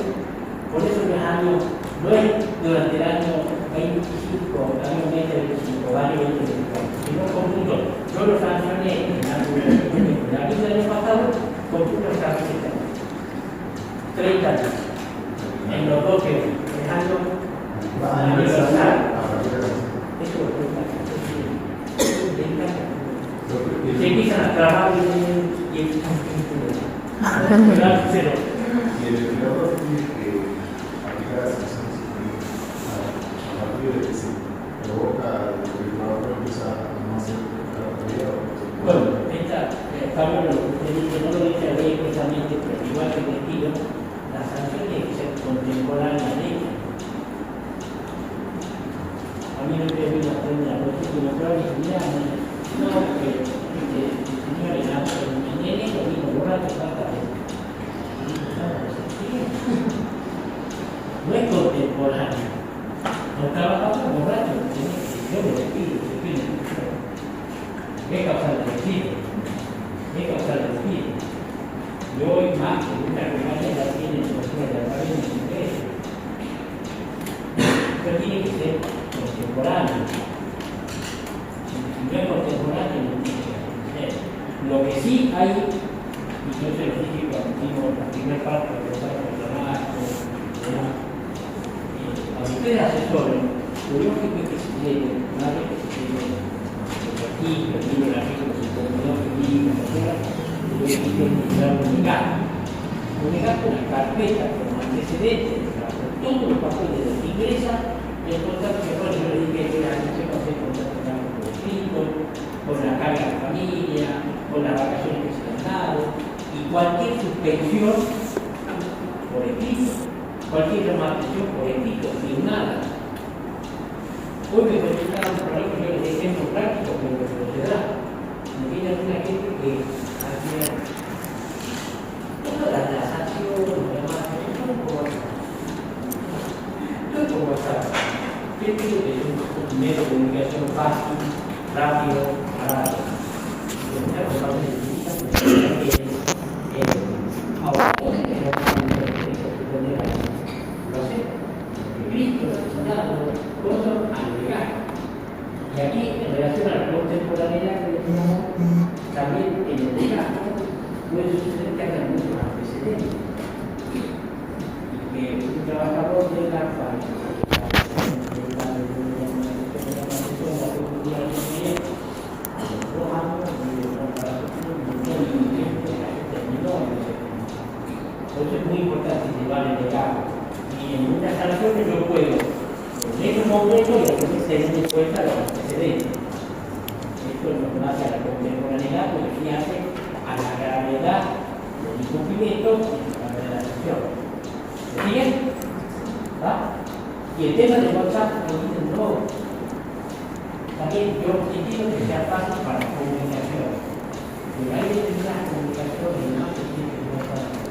Por eso no es año, no es durante el año 25, año 2025, año 2025, sino conjunto. Yo lo sancioné en el año del año pasado, conjunto de las 30 días. En los dos que es año aniversario. Eso lo cuenta. Se empiezan a trabajar y el cero. Y el empleador tiene que aplicar las sanciones a partir de que se provoca que el trabajador empieza a no hacer la actividad. Bueno, Pablo, lo que usted dice, no lo dice la ley precisamente, pero igual que el despido, las sanciones tienen que ser contemporáneas a ella. A mí no me vino a hacer una protección natural y seguridad, no, porque señores, en enero vino borracho tantas veces. No es contemporáneo. Los trabajadores borrachos yo me despido, ¿qué causa el despido? ¿Qué causa el despido? Yo hoy más que una compañía la tiene en la cabeza de ingreso. Pero tiene que ser contemporáneo. No es contemporáneo, no tiene que ser. Lo que sí hay, y yo se lo dije cuando hicimos la primera parte de los trabajo, a ustedes asesoren, lo lógico es que se tiene, ¿vale? Que se tiene aquí, que tiene el artículo 52, que tiene la yo tiene que dar un legato. Un legato es una carpeta con antecedentes, todos los papeles de ingresa, el contrato que pone, yo le dije que era no sé cómo se contrata por escrito, con la carga de la familia, con las vacaciones que se han dado, y cualquier suspensión por escrito, cualquier remarcación por escrito, sin nada. Hoy me presentaron por ahí, yo les dejé ejemplo práctico, pero que se da. Me viene alguna gente que hacía todas las acciones, remarcaciones, todo por WhatsApp. Todo por WhatsApp. ¿Qué pido que es un medio de comunicación fácil, rápido, barato? Ahora, Cristo, cosas agregadas. Y aquí, en relación a la contemporaneidad que decíamos, también en el legato puede suceder que haya muchos antecedentes. Y que un trabajador tenga Entonces es muy importante llevar el legado. Y en muchas sanciones yo puedo, en un momento, y a veces tener en cuenta los antecedentes. Esto es lo que hace a la contemporaneidad, porque sí hace a la gravedad del incumplimiento y a la gravedad de la sanción. ¿Se siguen? ¿Va? Y el tema de WhatsApp lo dicen todos. También yo entiendo que sea fácil para la comunicación. Pero hay determinadas comunicaciones y no se tiene que WhatsApp.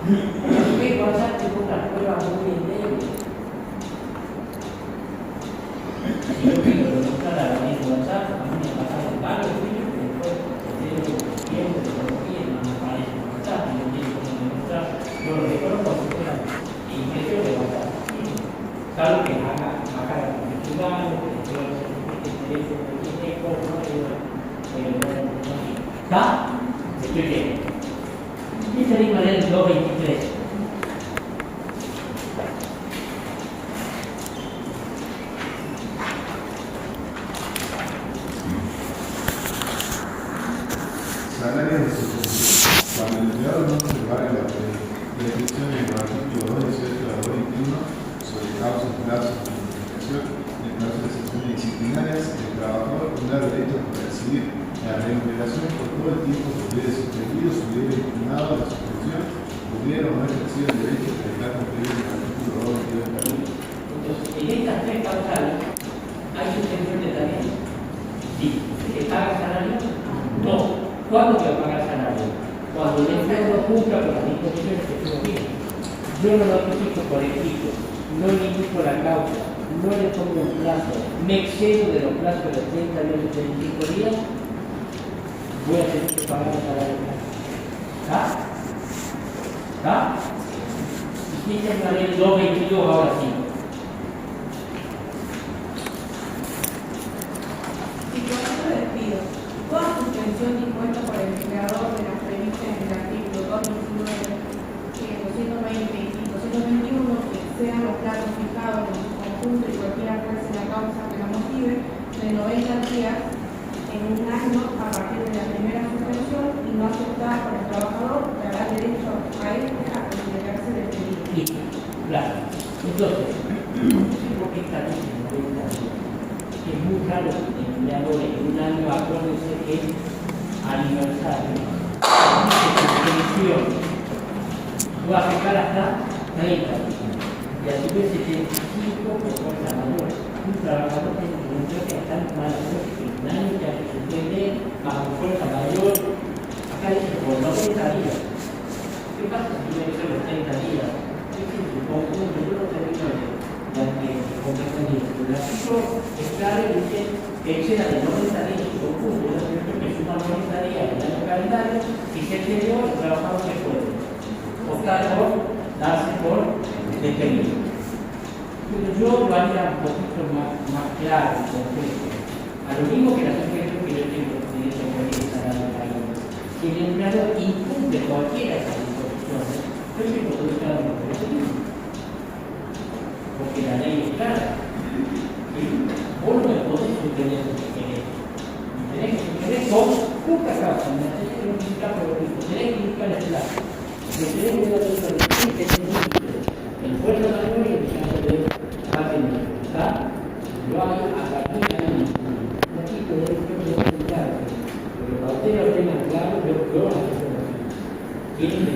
Porque WhatsApp es una prueba muy endeble. Si yo pido demostrar a la misma WhatsApp, a mí me ha pasado varios vídeos que después de tiempo de tecnología no me aparece. lleno. Y esta misma ley del 223. Salario de suspensión. Cuando el empleado no observare la prescripción en el artículo 218 de la 221 sobre causas, plazos de notificación de causas de sanciones disciplinarias, el trabajador tendrá derecho a recibir la remuneración por todo el tiempo que hubiere suspendido, se hubiere impugnado la suspensión, hubiera o no ejercido el derecho que está cumplido en el artículo 222 de la ley. Entonces, en estas tres causales hay suspensión de tarea. Sí. ¿Se paga salario? No. ¿Cuándo se va a pagar salario? Cuando el empleado no cumpla con las disposiciones que tú tienes. Yo no lo notifico por escrito, no le indico la causa, no le pongo un plazo, me excedo de los plazos de 30 días y 35 días, voy a tener que pagar el salario. ¿Está? ¿Está? Y si es la ley 222 ahora sí. Situación de despido. Toda suspensión dispuesta por el empleador de las previstas en el artículo 219, 220 y 221 que sean los plazos fijados en su conjunto y cualquiera fuese la causa que la motive, de 90 días en un año a partir de la primera suspensión y no aceptada por el trabajador, dará derecho a este a considerarse despedido. Listo, claro. Entonces, no sé por qué esta ley se 90 días. Es muy raro que el empleador en un año acuérdese que es aniversario, suspensión, va a fijar hasta 30 días. Y a su vez 75 por fuerza mayor. Un trabajador tiene que estar mal que un año que se suspende bajo fuerza mayor. Acá dice por 90 días. ¿Qué pasa si tiene que ser los 30 días? Es que el conjunto, yo no termino de conversación. El artículo es claro y dice que exceda de 90 días su conjunto. Es decir, que suma 90 días en el año calendario y se excedió el trabajador que puede optar por darse por despedido. Pero yo lo haría un poquito más claro, concreto. A lo mismo que la sugerencia que yo tengo de eso por el salario de país. Si el empleador incumple cualquiera de esas disposiciones, yo tengo que buscar un despedido. Porque la ley es clara. Vos no me podés suspender lo que querés. Tenés que suspender con justa causa. Me tenés que notificar por lo mismo. Tenés que buscar el plazo. Me tenés que dar el plazo. El fuerza mayor y el caso de patente. ¿Está? Lo hago a partir de la misma. Aquí podés explicar. Porque para ustedes lo tengan claro, yo lo hago. Tienen que